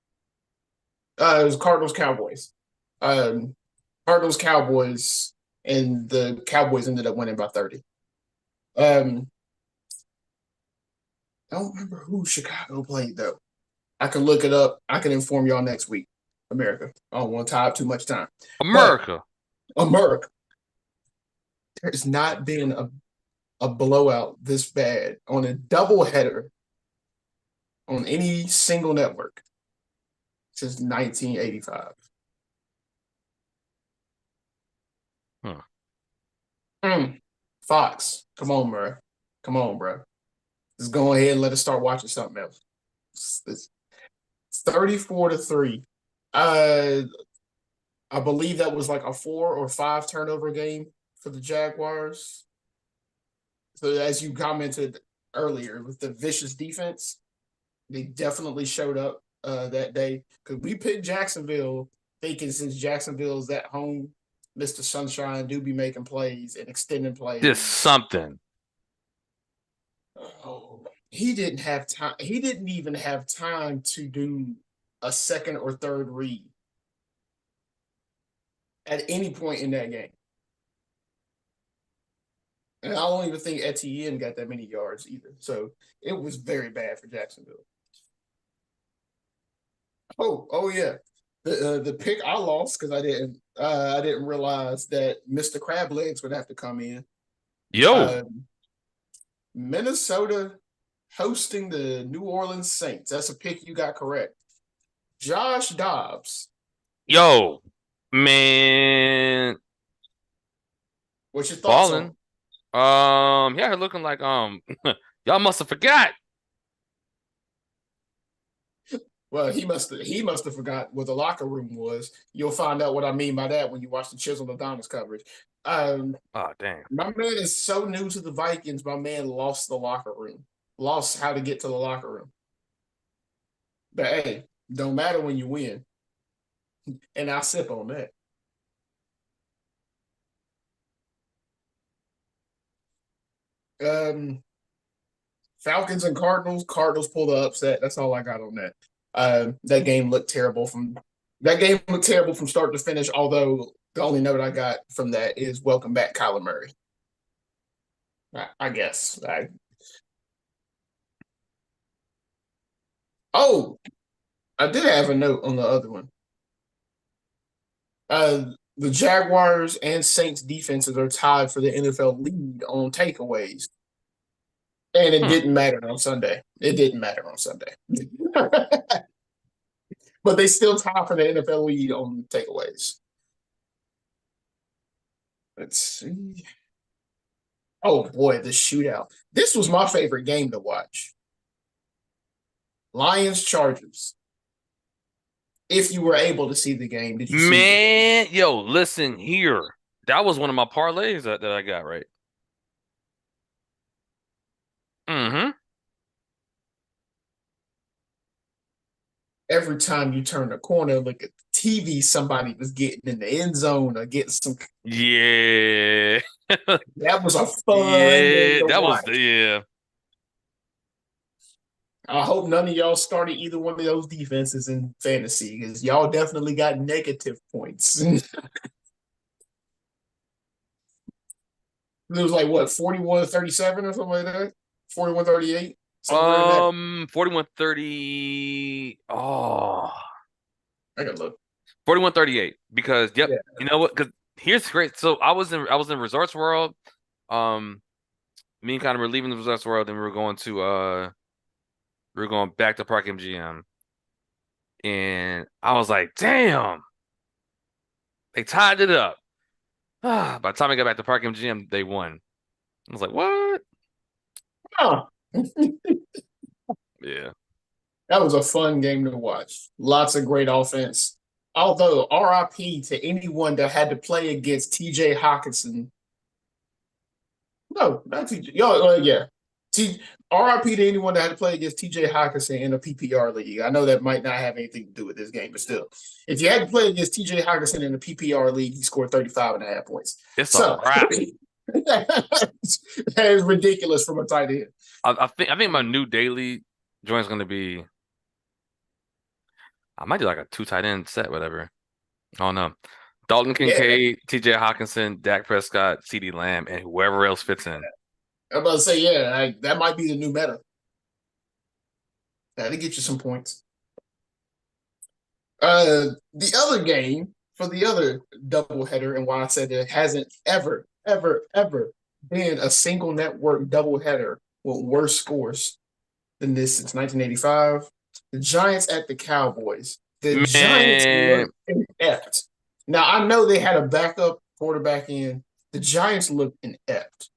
It was Cardinals Cowboys. Um, Cardinals Cowboys, and the Cowboys ended up winning by 30. I don't remember who Chicago played though. I can look it up. I can inform y'all next week. America. I don't want to tie up too much time. But America. America, there's not been a blowout this bad on a doubleheader on any single network since 1985. Huh. Fox, come on, bro. Come on, bro. Just go ahead and let us start watching something else. It's 34-3. Uh, I believe that was like a 4 or 5 turnover game for the Jaguars. So as you commented earlier, with the vicious defense, they definitely showed up that day because we picked Jacksonville thinking since Jacksonville's at home, Mr. Sunshine do be making plays and extending Just plays. something. Oh, he didn't have time. He didn't even have time to do a second or third read at any point in that game. And I don't even think Etienne got that many yards either. So it was very bad for Jacksonville. Oh yeah. The pick I lost because I didn't realize that Mr. Crab Legs would have to come in. Yo, Minnesota hosting the New Orleans Saints. That's a pick you got correct. Josh Dobbs. yo, man, What's your thoughts on balling. him? Yeah, looking like y'all must have forgot. Well, he must have forgot what the locker room was. You'll find out what I mean by that when you watch the Chisholm Adonis coverage. Um, Oh, damn. my man is so new to the Vikings. My man lost the locker room, lost how to get to the locker room. But hey, don't matter when you win, and I sip on that. Um, Falcons and Cardinals. Cardinals pull the upset. That's all I got on that. That game looked terrible from start to finish. Although the only note I got from that is welcome back, Kyler Murray. I guess. Oh, I did have a note on the other one. The Jaguars and Saints defenses are tied for the NFL lead on takeaways. And it Hmm. didn't matter on Sunday. It didn't matter on Sunday. But they still tie for the NFL lead on takeaways. Let's see. Oh boy, the shootout. This was my favorite game to watch. Lions Chargers. If you were able to see the game, did you see the game? Man, yo, listen here. That was one of my parlays that I got right. Mm-hmm. Every time you turn the corner, look at the TV, somebody was getting in the end zone or getting some. Yeah. That was a fun game Yeah, to that was watch. yeah. I hope none of y'all started either one of those defenses in fantasy because y'all definitely got negative points. It was like what 41-37 or something like that. 41-38, somewhere in that. 41-30. Oh, I can look. 41-38. Because yep, Yeah. you know what? Because here's great. So I was in Resorts World. Um, Me and kind of were leaving the Resorts World, and we were going back to Park MGM. And I was like, damn, they tied it up. By the time I got back to Park MGM, they won. I was like, what? Huh. Yeah. That was a fun game to watch. Lots of great offense. Although RIP to anyone that had to play against TJ Hawkinson. No, not TJ. Yo, yeah. RIP to anyone that had to play against TJ Hawkinson in a PPR league. I know that might not have anything to do with this game, but still. If you had to play against TJ Hawkinson in a PPR league, he scored 35 and a half points. It's a So wrap. that is ridiculous from a tight end. I think my new daily joint's gonna be I might do like a two tight end set, whatever. I don't know. Dalton Yeah. Kincaid, TJ Hawkinson, Dak Prescott, CeeDee Lamb, and whoever else fits in. I'm about to say, yeah, that might be the new meta. That'll get you some points. The other game for the other doubleheader, and why I said there hasn't ever been a single network doubleheader with worse scores than this since 1985. The Giants at the Cowboys. The Giants Man, looked inept. Now I know they had a backup quarterback in. The Giants looked inept.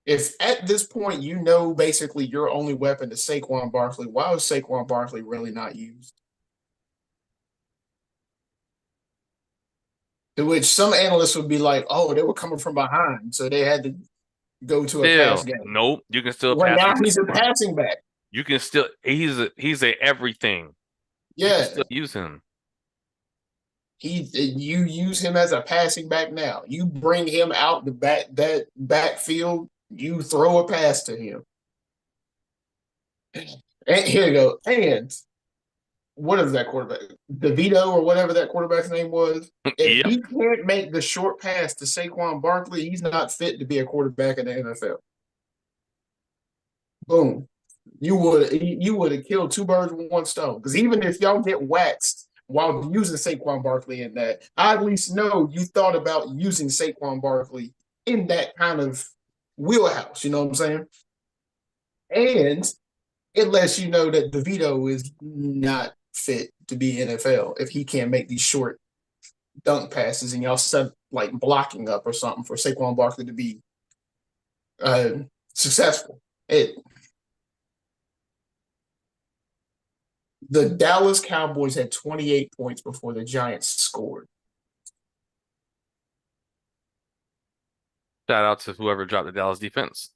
If at this point you know basically your only weapon is Saquon Barkley, why was Saquon Barkley really not used? To which some analysts would be like, "Oh, they were coming from behind, so they had to go to a pass still, game." nope. You can still Well, pass now with he's a Saquon. passing back. You can still he's a everything. You can Yeah, still use him. you use him as a passing back now. You bring him out the backfield. You throw a pass to him. And here you go. And what is that quarterback? DeVito or whatever that quarterback's name was. If Yep. he can't make the short pass to Saquon Barkley, he's not fit to be a quarterback in the NFL. Boom. You would have killed two birds with one stone. Because even if y'all get waxed while using Saquon Barkley in that, I at least know you thought about using Saquon Barkley in that kind of wheelhouse. You know what I'm saying? And it lets you know that DeVito is not fit to be NFL if he can't make these short dunk passes and y'all set like blocking up or something for Saquon Barkley to be uh, successful. It The Dallas Cowboys had 28 points before the Giants scored. Shout out to whoever dropped the Dallas defense.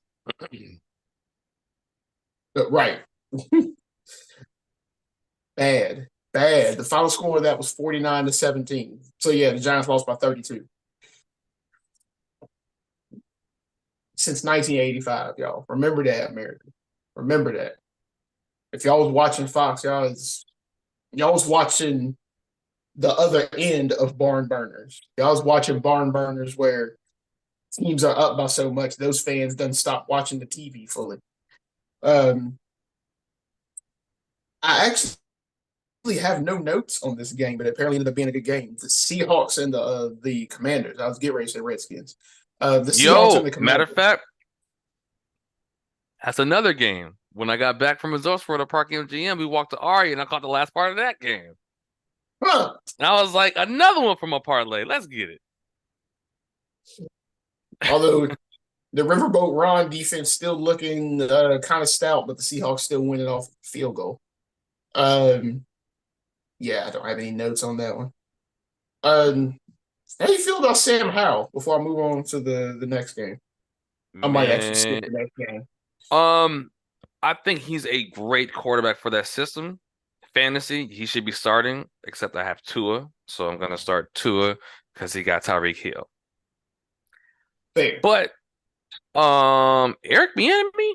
Right. Bad. Bad. The final score of that was 49-17. So yeah, the Giants lost by 32. Since 1985, y'all. Remember that, America. Remember that. If y'all was watching Fox, y'all was watching the other end of barn burners. Y'all was watching barn burners where teams are up by so much, those fans done stop watching the TV fully. Um, I actually have no notes on this game, but it apparently ended up being a good game. The Seahawks and the Commanders. I was getting ready to say Redskins. The Seahawks and Yo, the matter of Commanders. fact. That's another game. When I got back from results for the Park MGM, we walked to Ari and I caught the last part of that game. Huh. And I was like, another one from a parlay. Let's get it. Although the Riverboat Ron defense still looking kind of stout, but the Seahawks still winning off field goal. Um, yeah, I don't have any notes on that one. Um, how do you feel about Sam Howell before I move on to the next game? I might actually skip Man, the next game. um, I think he's a great quarterback for that system. Fantasy, he should be starting, except I have Tua, so I'm gonna start Tua because he got Tyreek Hill. Fair. But Eric Bieniemy,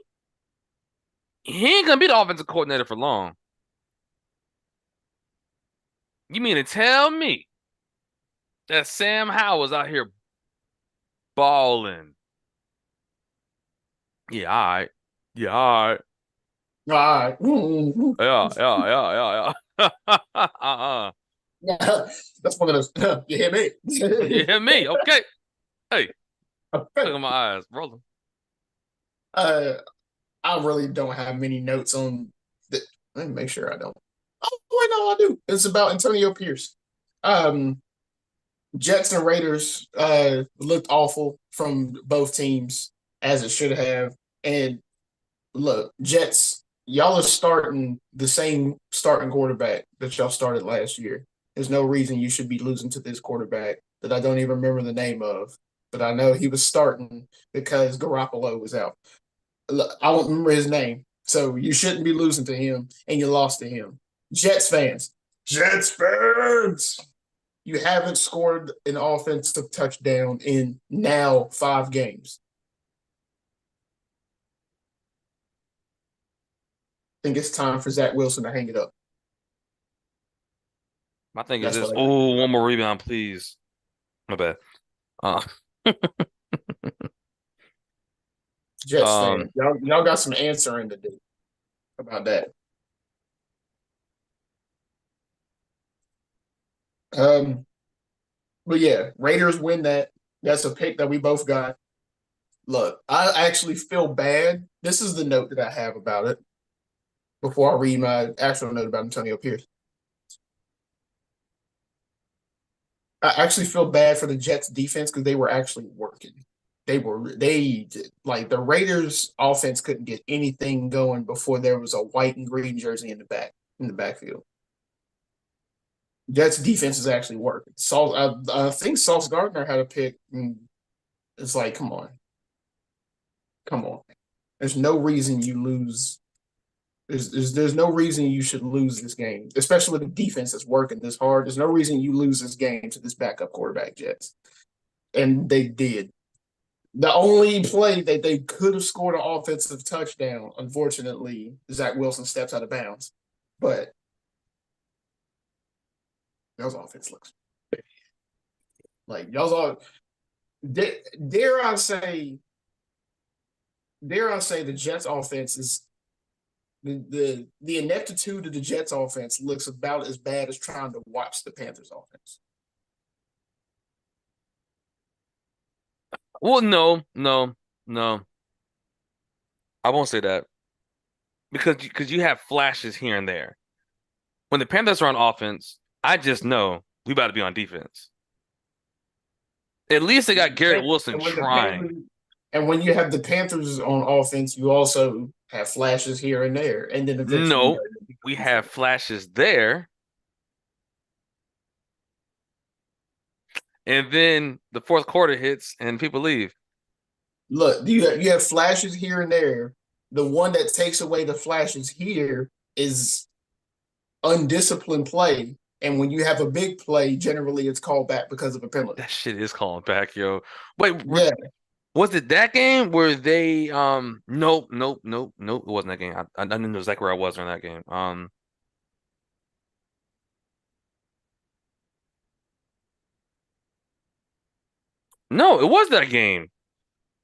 he ain't gonna be the offensive coordinator for long. You mean to tell me that Sam Howell was out here balling? Yeah, all right. Yeah, all right. All right. Yeah, yeah, yeah, yeah, yeah. That's one of those. You hear me? You hear me? Okay. Hey, look at my eyes, brother. uh, I really don't have many notes on the. Let me make sure I don't. Oh, wait, no, I do. It's about Antonio Pierce. Um, Jets and Raiders looked awful from both teams as it should have. And look, Jets, y'all are starting the same starting quarterback that y'all started last year. There's no reason you should be losing to this quarterback that I don't even remember the name of, but I know he was starting because Garoppolo was out. Look, I don't remember his name, so you shouldn't be losing to him, and you lost to him. Jets fans, Jets fans, you haven't scored an offensive touchdown in now 5 games. I think it's time for Zach Wilson to hang it up. My thing is That's this. what I got. Oh, one more rebound, please. My bad. Uh, Jets um, fans, y'all got some answering to do about that. Um, but yeah, Raiders win that. That's a pick that we both got. Look, I actually feel bad. This is the note that I have about it before I read my actual note about Antonio Pierce. I actually feel bad for the Jets defense because they were actually working. They like the Raiders offense couldn't get anything going before there was a white and green jersey in the backfield. Jets defense is actually working. I think Sauce Gardner had a pick. And it's like, come on. There's no reason you lose. There's no reason you should lose this game, especially with the defense that's working this hard. There's no reason you lose this game to this backup quarterback Jets, and they did. The only play that they could have scored an offensive touchdown, unfortunately, Zach Wilson steps out of bounds. But y'all's offense looks like y'all's all. Dare I say? Dare I say the Jets offense is the ineptitude of the Jets offense looks about as bad as trying to watch the Panthers offense. well, no, no, no. I won't say that because you have flashes here and there. When the Panthers are on offense, I just know we about to be on defense. At least they got Garrett Wilson And when the trying. Panthers and when you have the Panthers on offense, you also have flashes here and there, and then eventually you No, have the we have defense. flashes there, and then the fourth quarter hits and people leave. Look, you have flashes here and there. The one that takes away the flashes here is undisciplined play, and when you have a big play, generally it's called back because of a penalty. That shit is calling back, yo. Wait, Yeah, was it that game where they nope, nope, nope, nope, it wasn't that game. I didn't know exactly where I was during that game. No, it was that game.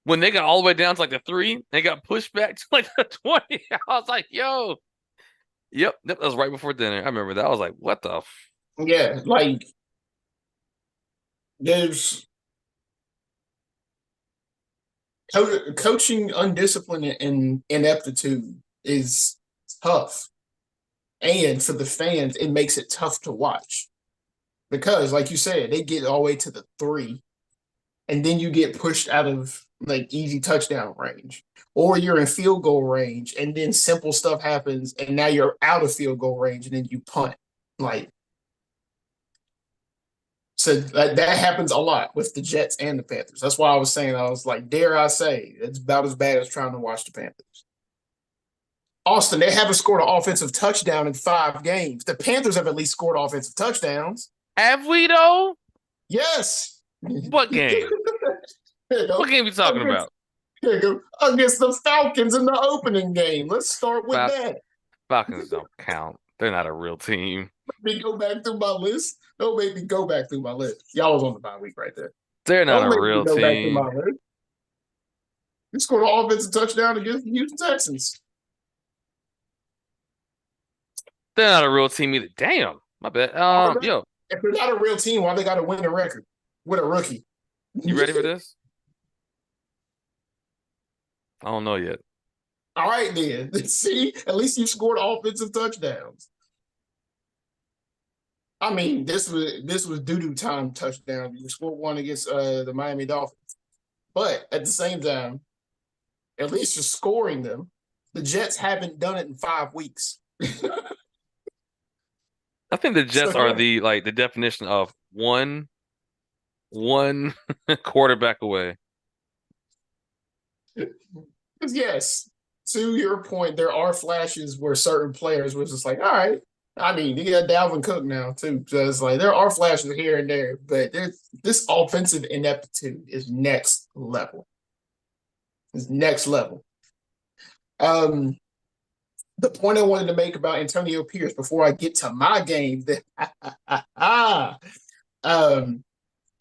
When they got all the way down to like the three, they got pushed back to like the 20. I was like, yo, yep, that was right before dinner. I remember that. I was like, what the yeah, like there's Coaching undiscipline and ineptitude is tough, and for the fans, it makes it tough to watch because, like you said, they get all the way to the three, and then you get pushed out of like easy touchdown range, or you're in field goal range, and then simple stuff happens, and now you're out of field goal range, and then you punt. Like, so that happens a lot with the Jets and the Panthers. That's why I was saying, I was like, dare I say, it's about as bad as trying to watch the Panthers. Austin, they haven't scored an offensive touchdown in 5 games. The Panthers have at least scored offensive touchdowns. Have we though? Yes. What game? What game are you talking Against, about? against the Falcons in the opening game. Let's start with Fal that. Falcons don't count. They're not a real team. Let me go back through my list. Don't make me go back through my list. Y'all was on the bye week right there. They're not Don't a make me real go back through my team. list. You scored an offensive touchdown against the Houston Texans. They're not a real team either. Damn, my bad. Yo, If they're not a real team, why they got to win a record with a rookie? you ready for this? I don't know yet. All right, then. See, at least you scored offensive touchdowns. I mean, this was doo-doo time touchdown. You scored one against the Miami Dolphins, but at the same time, at least you're scoring them. The Jets haven't done it in 5 weeks. I think the So Jets are the definition of one quarterback away. yes, to your point, there are flashes where certain players was just like, all right. I mean, you got Dalvin Cook now too. So it's like there are flashes here and there, but this offensive ineptitude is next level. It's next level. Um, the point I wanted to make about Antonio Pierce before I get to my game, um,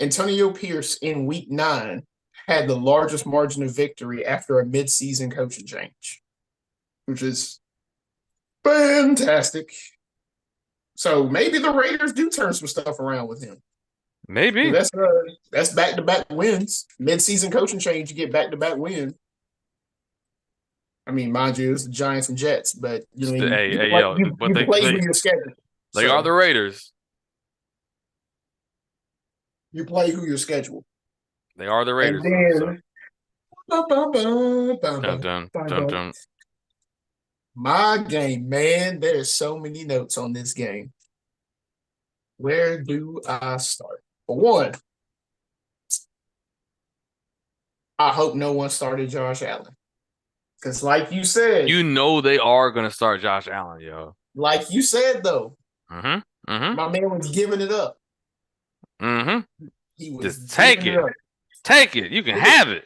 Antonio Pierce in week 9 had the largest margin of victory after a midseason coaching change, which is fantastic. So maybe the Raiders do turn some stuff around with him. Maybe. That's back to back wins. Midseason coaching change, you get back to back wins. I mean, mind you, it's the Giants and Jets, but you know, Hey, hey, yo, but you they play they who you're scheduled. they are So the Raiders. you play who you're scheduled. They are the And Raiders though. So then dun dun dun dun. my game, man, there's so many notes on this game. Where do I start? For one, I hope no one started Josh Allen. Because like you said, You know they are gonna start Josh Allen, yo. like you said though, Mm-hmm. Mm-hmm. my man was giving it up. Mm-hmm. He was Just take giving it it. up. Take it. You can have it.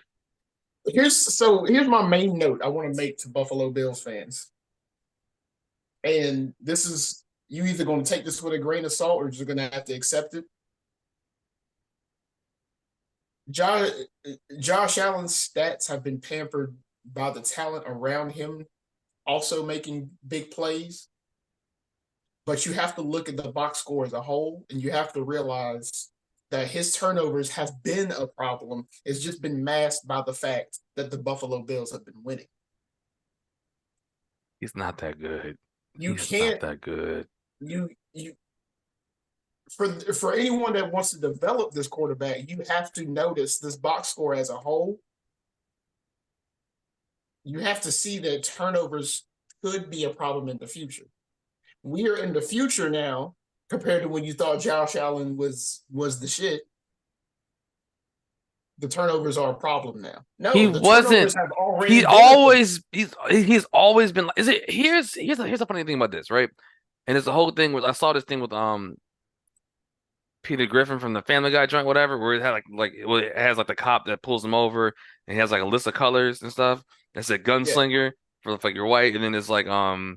Here's my main note I want to make to Buffalo Bills fans. And this is you either going to take this with a grain of salt or you're going to have to accept it. Josh, Josh Allen's stats have been pampered by the talent around him, also making big plays. But you have to look at the box score as a whole, and you have to realize that his turnovers have been a problem. It's just been masked by the fact that the Buffalo Bills have been winning. He's not that good. You He's not can't that good. you for anyone that wants to develop this quarterback, you have to notice this box score as a whole. You have to see that turnovers could be a problem in the future. We are in the future now compared to when you thought Josh Allen was the shit. The turnovers are a problem now. He No, the wasn't. turnovers have already been a thing. He's always been like. Is it here's the funny thing about this, right? And it's the whole thing with I saw this thing with Peter Griffin from the Family Guy joint, whatever, where it had it has like the cop that pulls him over, and he has like a list of colors and stuff. It said Yeah, gunslinger for if like you're white, and then it's like too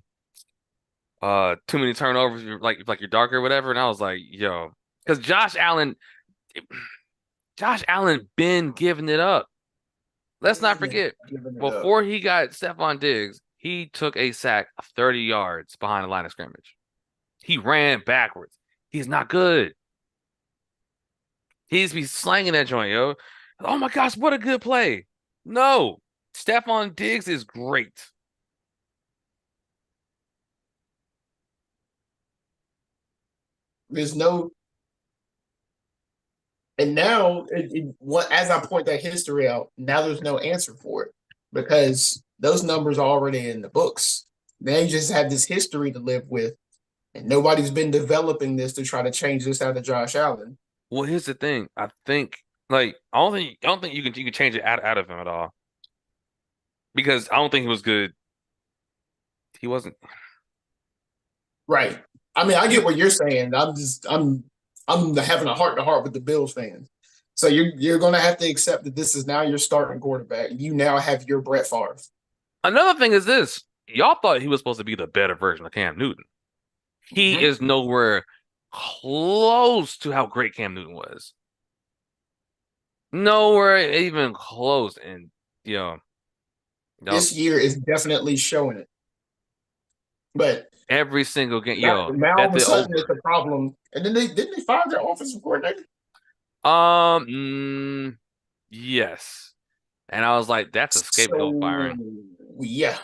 many turnovers if you're like you're darker or whatever. And I was like, yo, because Josh Allen been giving it up. Let's not forget giving it up. before he got Stephon Diggs, he took a sack of 30 yards behind the line of scrimmage. He ran backwards. He's not good. He's be slanging that joint, yo. Oh my gosh, what a good play. No, Stephon Diggs is great. There's no, and now what as I point that history out, now there's no answer for it because those numbers are already in the books. Now you just have this history to live with, and nobody's been developing this to try to change this out of Josh Allen. Well, here's the thing. I think I don't think you can change it out of him at all because I don't think he was good. He wasn't. Right. I mean, I You get what you're saying. I'm having a heart to heart with the Bills fans. So you're going to have to accept that this is now your starting quarterback. You now have your Brett Favre. Another thing is this. Y'all thought he was supposed to be the better version of Cam Newton. He Mm-hmm. is nowhere close to how great Cam Newton was. Nowhere even close. And you know, y'all This year is definitely showing it. But every single game, now all bet of a the sudden it's over. a problem. And then they didn't they fire their offensive coordinator. Um, mm, yes. And I was like, that's a scapegoat So firing yeah,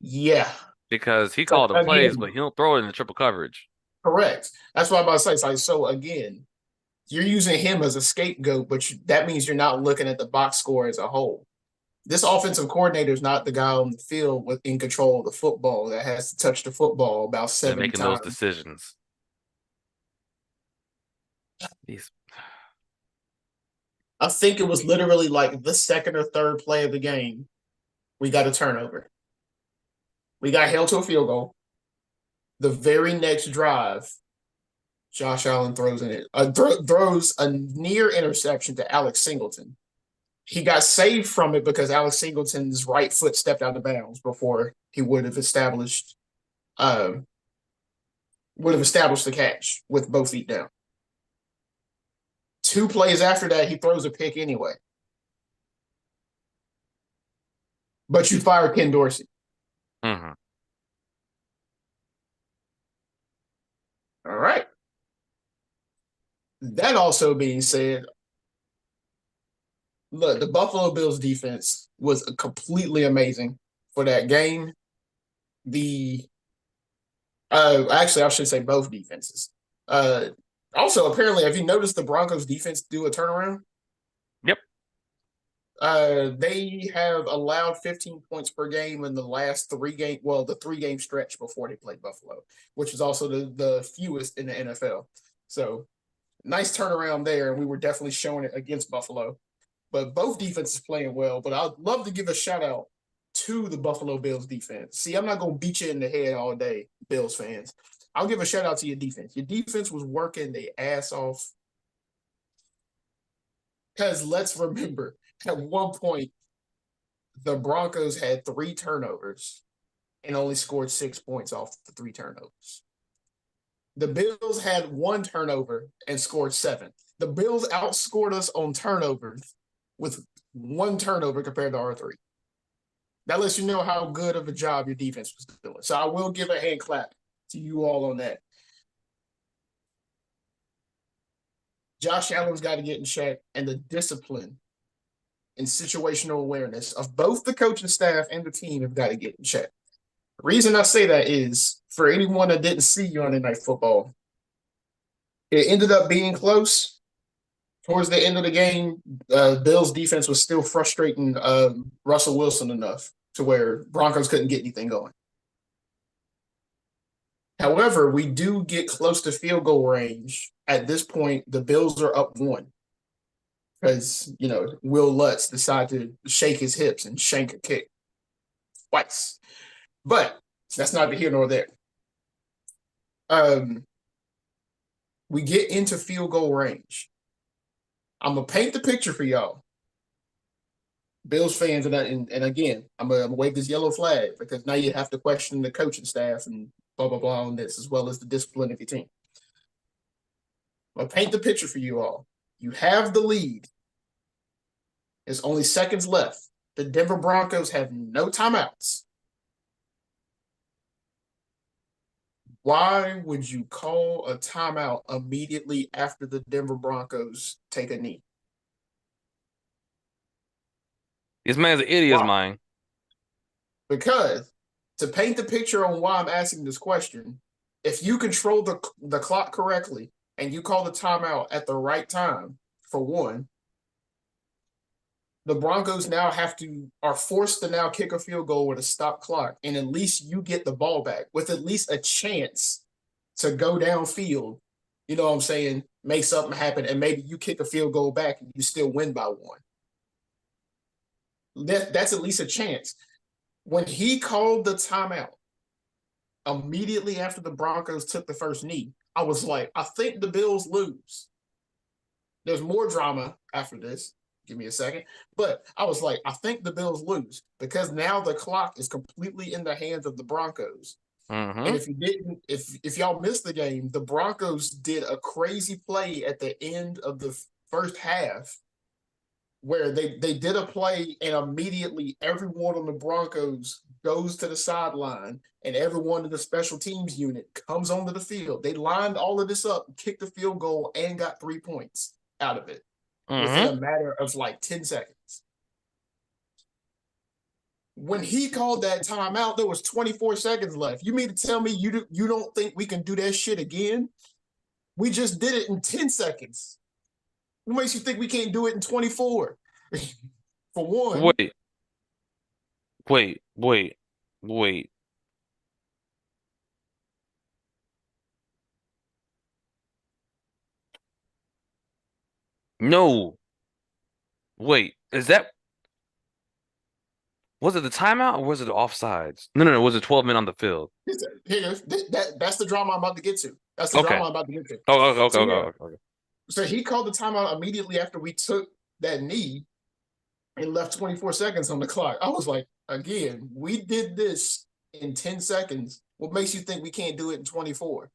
yeah. because he So called the plays, but again, he don't throw it in the triple coverage. correct. That's what I'm about to say. It's like, so again, you're using him as a scapegoat, but that means you're not looking at the box score as a whole. This offensive coordinator is not the guy on the field with in control of the football that has to touch the football about And 70 making those times. decisions. He's I think it was literally like the second or third play of the game. We got a turnover. We got held to a field goal. The very next drive, Josh Allen throws a near interception to Alex Singleton. He got saved from it because Alex Singleton's right foot stepped out of bounds before he uh, would have established the catch with both feet down. 2 plays after that, he throws a pick anyway. But you fire Ken Dorsey. mhm. All right. That also being said, look, the Buffalo Bills defense was completely amazing for that game. The Actually, I should say both defenses. Uh, Also, apparently, have you noticed the Broncos defense do a turnaround? Yep. They have allowed 15 points per game in the last 3 game, well, the 3 game stretch before they played Buffalo, which is also the fewest in the NFL. So nice turnaround there, and we were definitely showing it against Buffalo. But both defenses playing well. But I'd love to give a shout out to the Buffalo Bills defense. See, I'm not gonna beat you in the head all day, Bills fans. I'll give a shout out to your defense. Your defense was working their ass off. Because let's remember, at one point, the Broncos had 3 turnovers and only scored 6 points off the 3 turnovers. The Bills had 1 turnover and scored 7. The Bills outscored us on turnovers with 1 turnover compared to our 3. That lets you know how good of a job your defense was doing. So I will give a hand clap to you all on that. Josh Allen's got to get in check, and the discipline and situational awareness of both the coaching staff and the team have got to get in check. The reason I say that is for anyone that didn't see you on the Night Football, it ended up being close. Towards the end of the game, Bills defense was still frustrating Russell Wilson enough to where Broncos couldn't get anything going. However, we do get close to field goal range. At this point, the Bills are up 1 because, Will Lutz decided to shake his hips and shank a kick twice. But that's neither here nor there. Um, we get into field goal range. I'm going to paint the picture for y'all. Bills fans, and again, I'm gonna wave this yellow flag because now you have to question the coaching staff and blah blah blah on this, as well as the discipline of your team. I'll paint the picture for you all. You have the lead. There's only seconds left. The Denver Broncos have no timeouts. Why would you call a timeout immediately after the Denver Broncos take a knee? This man's an idiot, is Why? mine. Because to paint the picture on why I'm asking this question, if you control the clock correctly and you call the timeout at the right time, for one, the Broncos now are forced to now kick a field goal with a stop clock, and at least you get the ball back with at least a chance to go downfield. You know what I'm saying? Make something happen, and maybe you kick a field goal back and you still win by one. That's at least a chance. When he called the timeout immediately after the Broncos took the first knee, I was like, I think the Bills lose. There's more drama after this. Give me a second. But I was like, I think the Bills lose because now the clock is completely in the hands of the Broncos. And Mm-hmm. if y'all missed the game, the Broncos did a crazy play at the end of the first half where they did a play and immediately everyone on the Broncos goes to the sideline and everyone in the special teams unit comes onto the field. They lined all of this up, kicked the field goal, and got 3 points out of it within Mm-hmm. a matter of like 10 seconds. When he called that timeout, there was 24 seconds left. You mean to tell me you don't think we can do that shit again? We just did it in 10 seconds. What makes you think we can't do it in 24? For one, Wait, wait. No, wait. Is that was it the timeout or was it the offsides? No. Was it 12 men on the field? that's the drama I'm about to get to. That's the Okay. drama I'm about to get to. Okay. So yeah, Okay. so he called the timeout immediately after we took that knee and left 24 seconds on the clock. I was like, again, we did this in 10 seconds. What makes you think we can't do it in 24?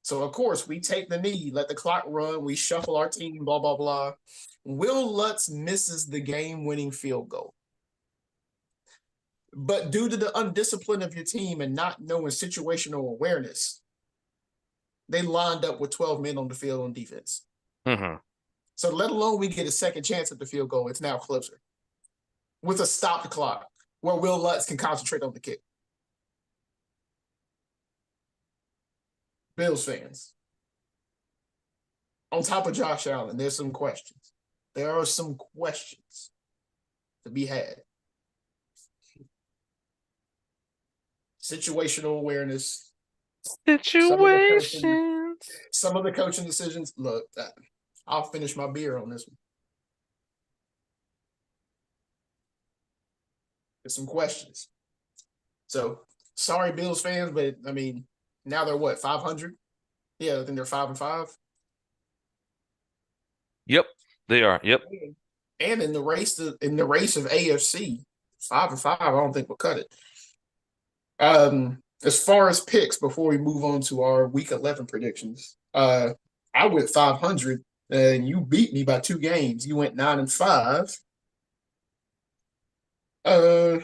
So of course we take the knee, let the clock run, we shuffle our team, blah blah blah. Will Lutz misses the game-winning field goal. But due to the undiscipline of your team and not knowing situational awareness, they lined up with 12 men on the field on defense. Mm-hmm. So let alone we get a second chance at the field goal, it's now closer with a stopped clock where Will Lutz can concentrate on the kick. Bills fans, on top of Josh Allen, there's some questions. There are some questions to be had. Situational awareness, some of the coaching, Situations. some of the coaching decisions. Look, I'll finish my beer on this one. There's some questions. So sorry, Bills fans, but I mean, now they're what, 500? Yeah, I think they're 5-5. Yep, they are. Yep. And in the race of AFC, 5-5, I don't think we'll cut it. As far as picks, before we move on to our Week 11 predictions, I went 500, and you beat me by 2 games. You went 9-5. Uh,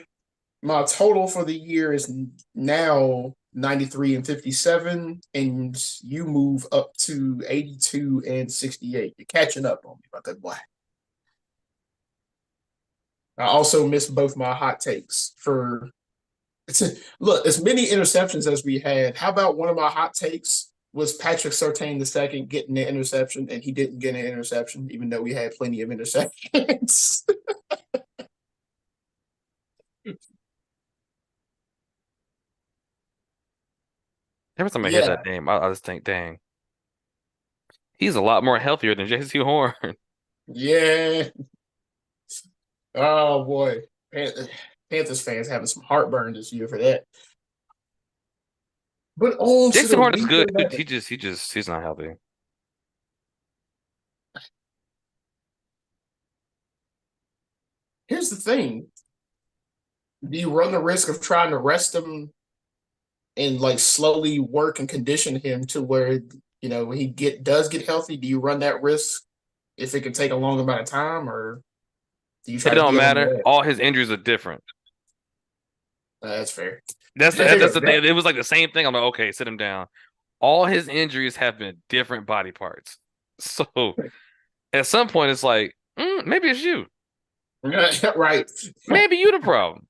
my total for the year is now 93-57, and you move up to 82-68. You're catching up on me, my good boy. I also missed both my hot takes for look, as many interceptions as we had. How about one of my hot takes was Patrick Surtain the second getting the interception, and he didn't get an interception, even though we had plenty of interceptions. Every time I hear Yeah, that name, I just think, dang, he's a lot more healthier than JC Horn. yeah. Oh boy, Panthers fans having some heartburn this year for that. But on to JC the Horn is week good. 11. He's not healthy. Here's the thing: do you run the risk of trying to rest him and like slowly work and condition him to where he does get healthy? Do you run that risk if it could take a long amount of time, or do you It try to don't deal him matter. with All his injuries are different. that's fair. That's the thing. That It was like the same thing. I'm like, okay, sit him down. All his injuries have been different body parts. So at some point, it's like, maybe it's you. Right. Maybe you the problem.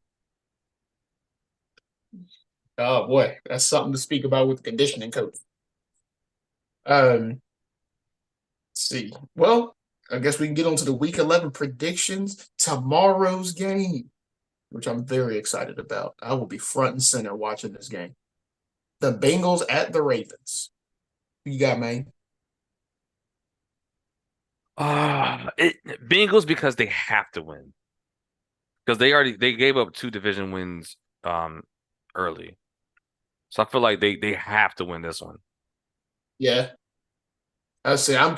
Oh boy, that's something to speak about with the conditioning coach. Um, let's see. Well, I guess we can get on to the week 11 predictions. Tomorrow's game, which I'm very excited about. I will be front and center watching this game. The Bengals at the Ravens. Who you got, man? Bengals because they have to win because they gave up two division wins um early, so I feel like they have to win this one. Yeah, I say I'm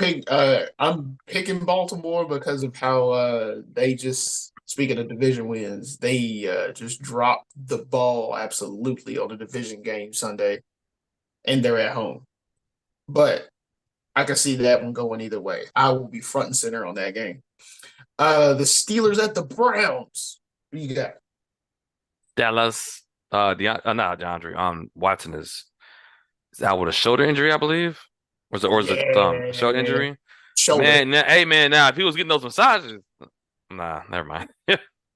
picking Baltimore because of how they just speaking of division wins, they just dropped the ball absolutely on the division game Sunday, and they're at home. But I can see that one going either way. I will be front and center on that game. The Steelers at the Browns. Who you got? Dallas, not DeAndre. Watson is out with a shoulder injury, I believe, or is it a shoulder Yeah, injury? shoulder. Man, hey man, now if he was getting those massages, nah, never mind.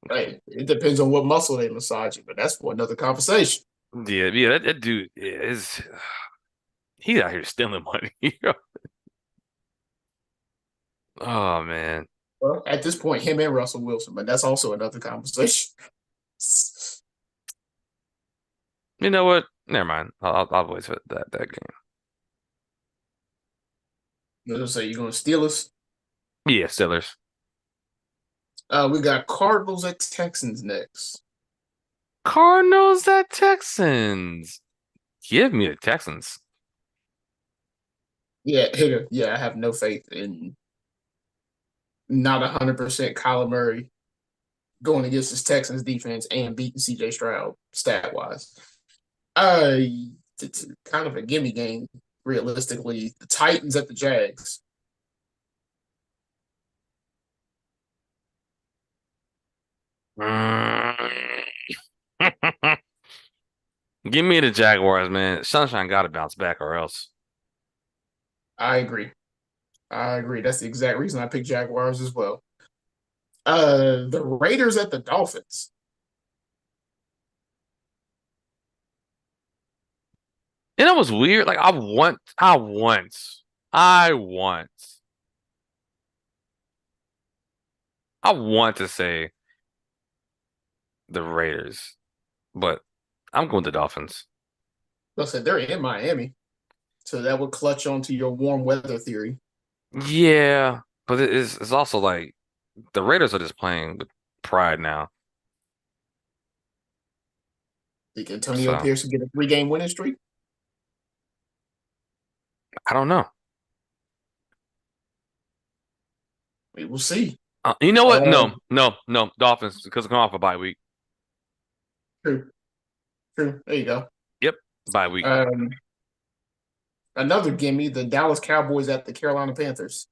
Right. It depends on what muscle they massage you, but that's for another conversation. Yeah, that dude is he's out here stealing money. Oh man. Well, at this point, him and Russell Wilson, but that's also another conversation. You know what? Never mind. I'll wait for that game. You know, say you're gonna steal us. Yeah, Steelers. We got Cardinals at Texans next. Cardinals at Texans. Give me the Texans. Yeah, hitter. Yeah, I have no faith in not 100% Kyler Murray going against this Texans defense and beating CJ Stroud stat wise. Uh, it's kind of a gimme game, realistically. The Titans at the Jags. Mm. Give me the Jaguars, man. Sunshine got to bounce back or else. I agree. I agree. That's the exact reason I picked Jaguars as well. The Raiders at the Dolphins. And it was weird. Like I want, I want to say the Raiders, but I'm going to Dolphins. Listen, they're in Miami, so that would clutch onto your warm weather theory. Yeah, but it's also like the Raiders are just playing with pride now. Think Antonio So Pierce will get a 3 game winning streak? I don't know. We will see. You know what? Uh, No. Dolphins because they come off a bye week. true, true. There you go. Yep, bye week. Um, Another gimme: the Dallas Cowboys at the Carolina Panthers.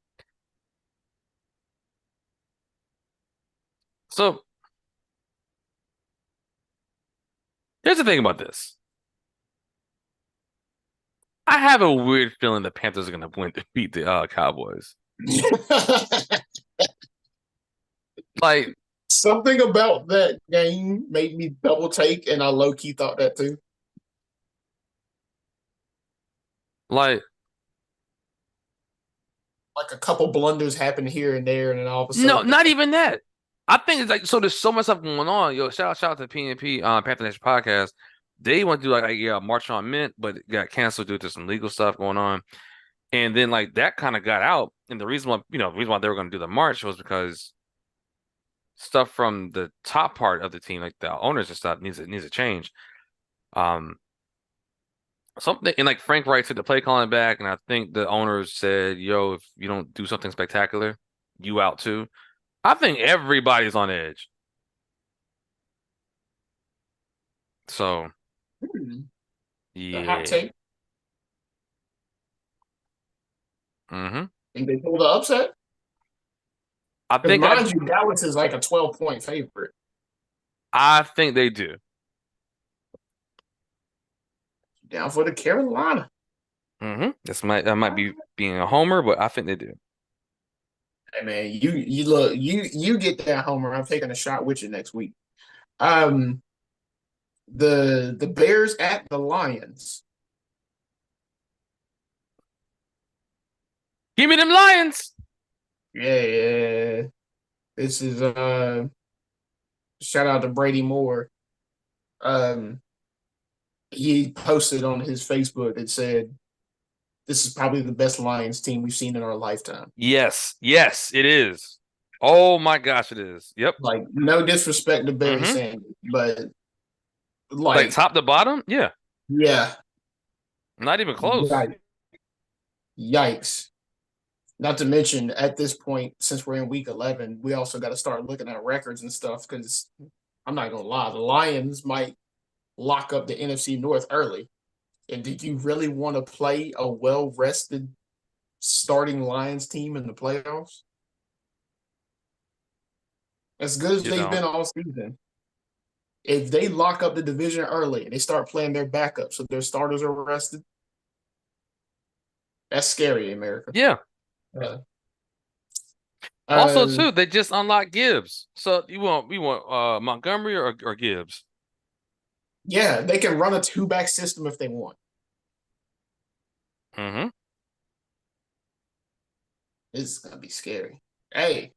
So here's the thing about this. I have a weird feeling the Panthers are gonna win to beat the Cowboys. Like, Something about that game made me double take, and I low key thought that too. like Like a couple blunders happen here and there, and then all of a no, sudden, not even that. I think it's like so. There's so much stuff going on. Yo, shout out to PNP Panther Nation podcast. They want to do like yeah, March on Mint, but it got canceled due to some legal stuff going on. And then like that kind of got out. And the reason why the reason why they were going to do the march was because stuff from the top part of the team, like the owners and stuff, needs to change. Um, something and like Frank Wright took the play calling back, and I think the owners said, "Yo, if you don't do something spectacular, you out too." I think everybody's on edge. So a hot yeah, take. hmm Think they pull the upset? I Because think mind you, Dallas is like a 12-point favorite. I think they do. Down for the Carolina. This might that might be being a homer, but I think they do. Hey man, you look you get that homer. I'm taking a shot with you next week. Um, the Bears at the Lions. Give me them Lions. Yeah, yeah. This is shout out to Brady Moore. Um, he posted on his Facebook and said, "This is probably the best Lions team we've seen in our lifetime." Yes, yes, it is. Oh my gosh, it is. Yep. Like, no disrespect to Barry Mm-hmm. Sanders, but Like like, top to bottom? Yeah. yeah, Not even close. yikes. Yikes. Not to mention, at this point, since we're in week 11, we also got to start looking at records and stuff because I'm not going to lie, the Lions might lock up the NFC North early. And did you really want to play a well rested starting Lions team in the playoffs? As good as You they've been don't. all season, if they lock up the division early and they start playing their backups so their starters are rested, that's scary, America. Yeah. Uh, Also, uh, too, they just unlocked Gibbs. So you want Montgomery or Gibbs? yeah, they can run a two-back system if they want. Mm-hmm. It's gonna be scary. Hey,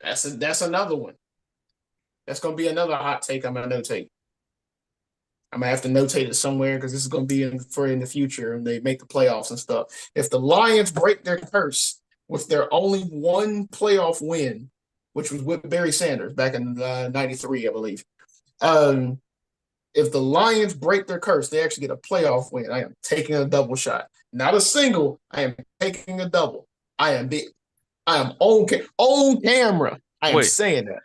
that's another one. That's gonna be another hot take I'm gonna notate. I'm gonna have to notate it somewhere because this is gonna be in the future and they make the playoffs and stuff. If the Lions break their curse with their only one playoff win, which was with Barry Sanders back in '93, I believe. Um, if the Lions break their curse, they actually get a playoff win. I am taking a double shot, not a single. I am taking a double. I am big. I am on camera. I am Wait, saying that.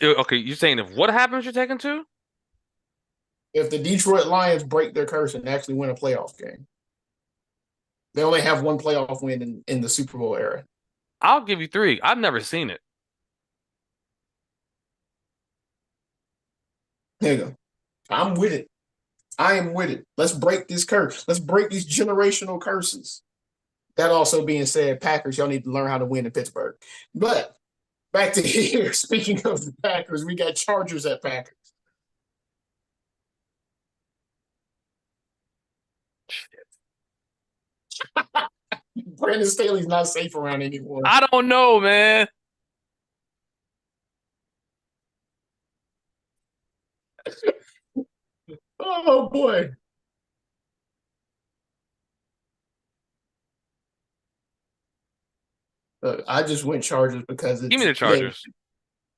okay? You saying if what happens, you're taking two? If the Detroit Lions break their curse and actually win a playoff game, they only have one playoff win in the Super Bowl era. I'll give you three. I've never seen it. There you go. I'm with it. I am with it. Let's break this curse. Let's break these generational curses. That also being said, Packers, y'all need to learn how to win in Pittsburgh. But back to here. Speaking of the Packers, we got Chargers at Packers. Brandon Staley's not safe around anymore. I don't know, man. Oh boy. I just went Chargers because Give me it's the yeah, Chargers.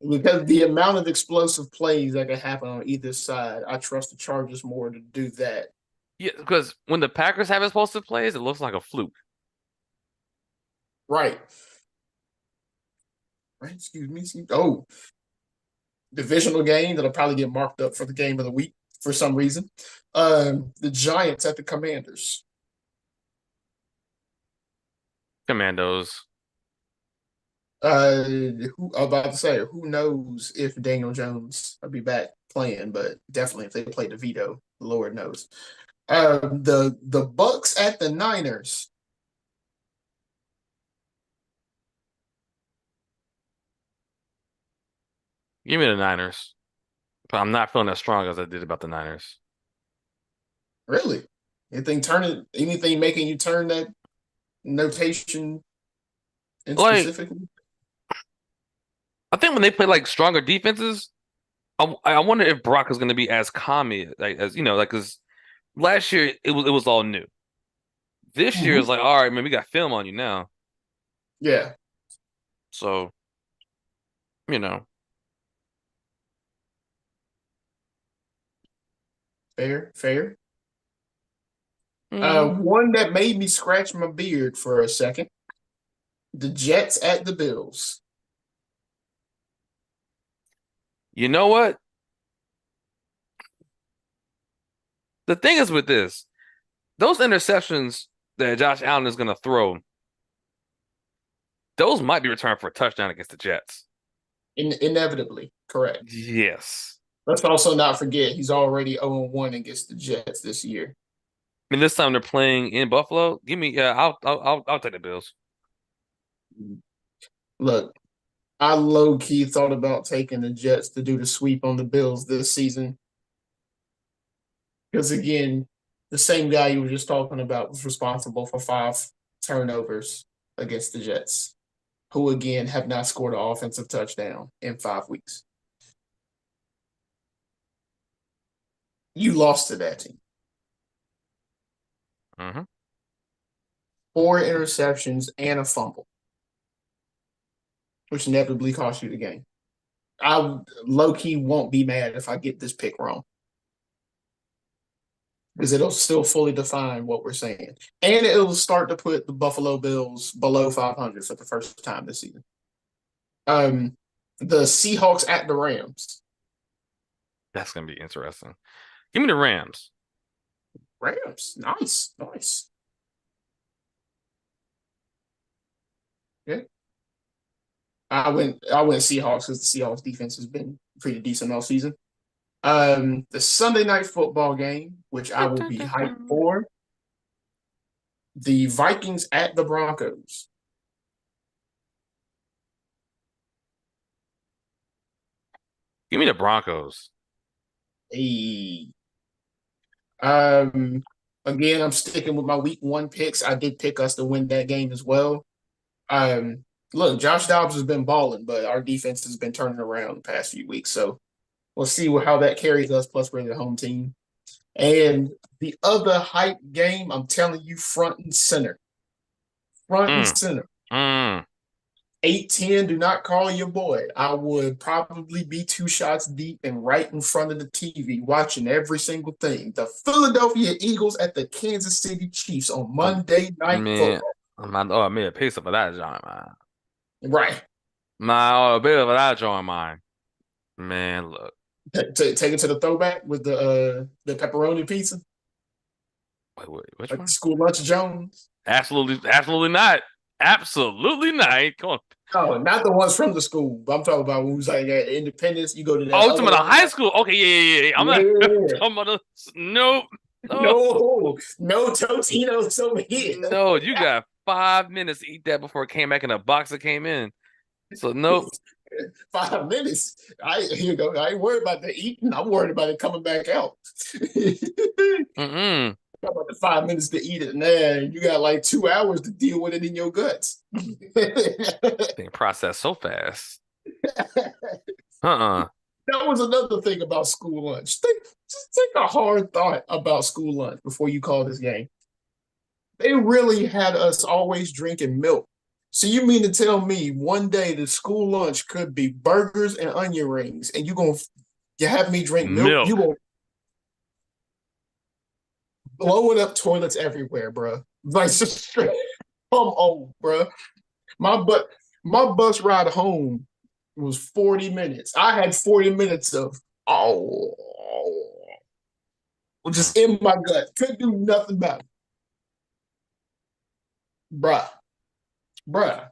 because the amount of explosive plays that can happen on either side, I trust the Chargers more to do that. Yeah, because when the Packers have explosive plays, it looks like a fluke. Right. Right. Excuse me. Oh, divisional game that'll probably get marked up for the game of the week for some reason. The Giants at the Commanders. Commandos. I'm about to say, who knows if Daniel Jones will be back playing, but definitely if they play DeVito, the Lord knows. The Bucks at the Niners. Give me the Niners. But I'm not feeling as strong as I did about the Niners. Really? Anything making you turn that notation in Like, specifically? I think when they play like stronger defenses, I wonder if Brock is going to be as calm like as like because last year it was all new. This year is Mhm. like, all right, man, we got film on you now. Yeah, So, you know, fair, fair. hmm One that made me scratch my beard for a second. The Jets at the Bills. You know what? The thing is with this, those interceptions that Josh Allen is going to throw, those might be returned for a touchdown against the Jets. Inevitably, correct. Yes. Let's also not forget he's already 0-1 against the Jets this year. I mean, this time they're playing in Buffalo. Give me, yeah, I'll take the Bills. Look, I low key thought about taking the Jets to do the sweep on the Bills this season because again, the same guy you were just talking about was responsible for 5 turnovers against the Jets, who again have not scored an offensive touchdown in 5 weeks. You lost to that team. Hmm. 4 interceptions and a fumble, which inevitably cost you the game. I low key won't be mad if I get this pick wrong because it'll still fully define what we're saying. And it'll start to put the Buffalo Bills below 500 for the first time this season. Um, the Seahawks at the Rams. That's gonna be interesting. Give me the Rams. Rams, nice, nice. Yeah, I went Seahawks because the Seahawks defense has been pretty decent all season. The Sunday night football game, which I will be hyped for, the Vikings at the Broncos. Give me the Broncos. A um, again, I'm sticking with my week 1 picks. I did pick us to win that game as well. Um, look, Josh Dobbs has been balling, but our defense has been turning around the past few weeks. So we'll see how that carries us. Plus, we're the home team. And the other hype game, I'm telling you, front and Mm, center. mm. 8-10, do not call your boy. I would probably be 2 shots deep and right in front of the TV watching every single thing. The Philadelphia Eagles at the Kansas City Chiefs on Um, Monday Night man, Football. I made a piece up of that joint, man. Right. My bit of that joint, man. Man, look. Take it to the throwback with the pepperoni pizza, Wait, which like one? school lunch Jones. Absolutely, absolutely not. Absolutely not. Come on. Oh, not the ones from the school. But I'm talking about when we was like at Independence. You go to that Oh, it's other about the one. high school. Okay, yeah. I'm not Yeah. talking about this. Nope. No, No Totinos over here. no. You got 5 minutes to eat that before it came back in a box that came in. So nope. 5 minutes. Here you go. I ain't worried about the eating. I'm worried about it coming back out. Mm-mm. About the 5 minutes to eat it, man. You got like 2 hours to deal with it in your guts. Being processed so fast. Uh-uh. That was another thing about school lunch. Just take a hard thought about school lunch before you call this game. They really had us always drinking milk. So you mean to tell me one day the school lunch could be burgers and onion rings, and you have me drink milk? You Milk. gonna blowing up toilets everywhere, bro. Like just straight, come on, bro. My butt, my bus ride home was 40 minutes. I had 40 minutes of oh, Mm. just in my gut. Couldn't do nothing about it. Bruh, bruh.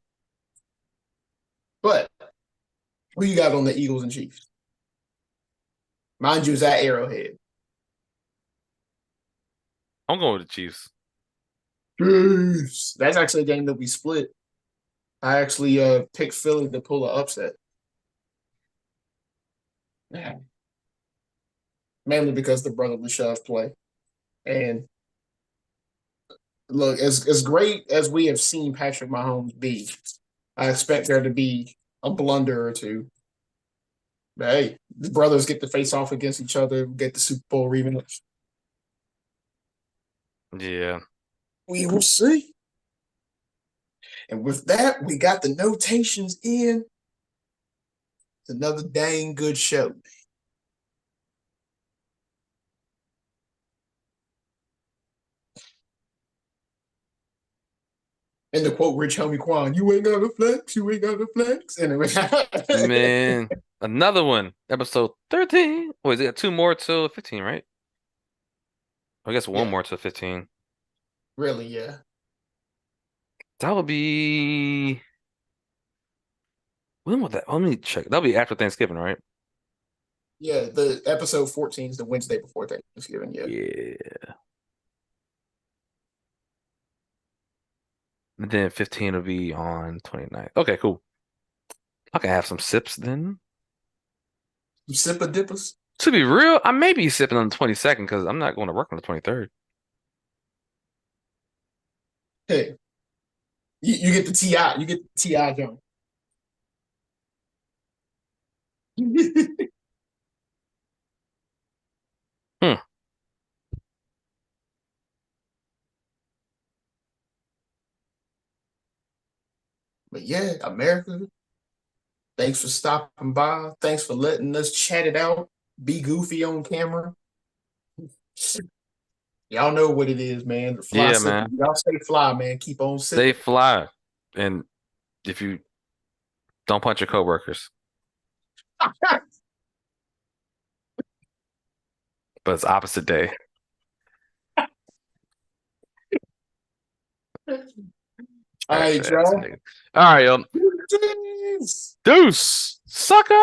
But who you got on the Eagles and Chiefs? Mind you, it's at Arrowhead. I'm going with the Chiefs. Chiefs. That's actually a game that we split. I actually picked Philly to pull an upset. Man, mainly because the brotherly shove play. And look, as great as we have seen Patrick Mahomes be, I expect there to be a blunder or two. But hey, the brothers get to face off against each other, get the Super Bowl rematch. Yeah. We will see. And with that, we got the notations in. It's another dang good show. And to quote Rich Homie Quan, you ain't got to flex, you ain't got to flex. Anyway, Man. Another one. Episode 13. Wait, is it two more till 15, right? I guess one yeah, more till 15. really, yeah. That would be when would that? Let me check. That'll be after Thanksgiving, right? Yeah, the episode 14 is the Wednesday before Thanksgiving. Yeah. Yeah. And then 15 will be on 29th. Okay, cool. I can have some sips then. You sipper dippers. To be real, I may be sipping on the 22nd because I'm not going to work on the 23rd. Hey, you get the TI. You get the TI Jones. Hmm. But yeah, America, thanks for stopping by. Thanks for letting us chat it out. Be goofy on camera. Y'all know what it is, man. The fly Yeah, sipper. man. Y'all stay fly, man. Keep on Stay sipping. fly. And if you don't punch your coworkers, but it's opposite day. All Trash right, ass y'all. nigga. All right, yo. Deuces. Deuce. Sucker.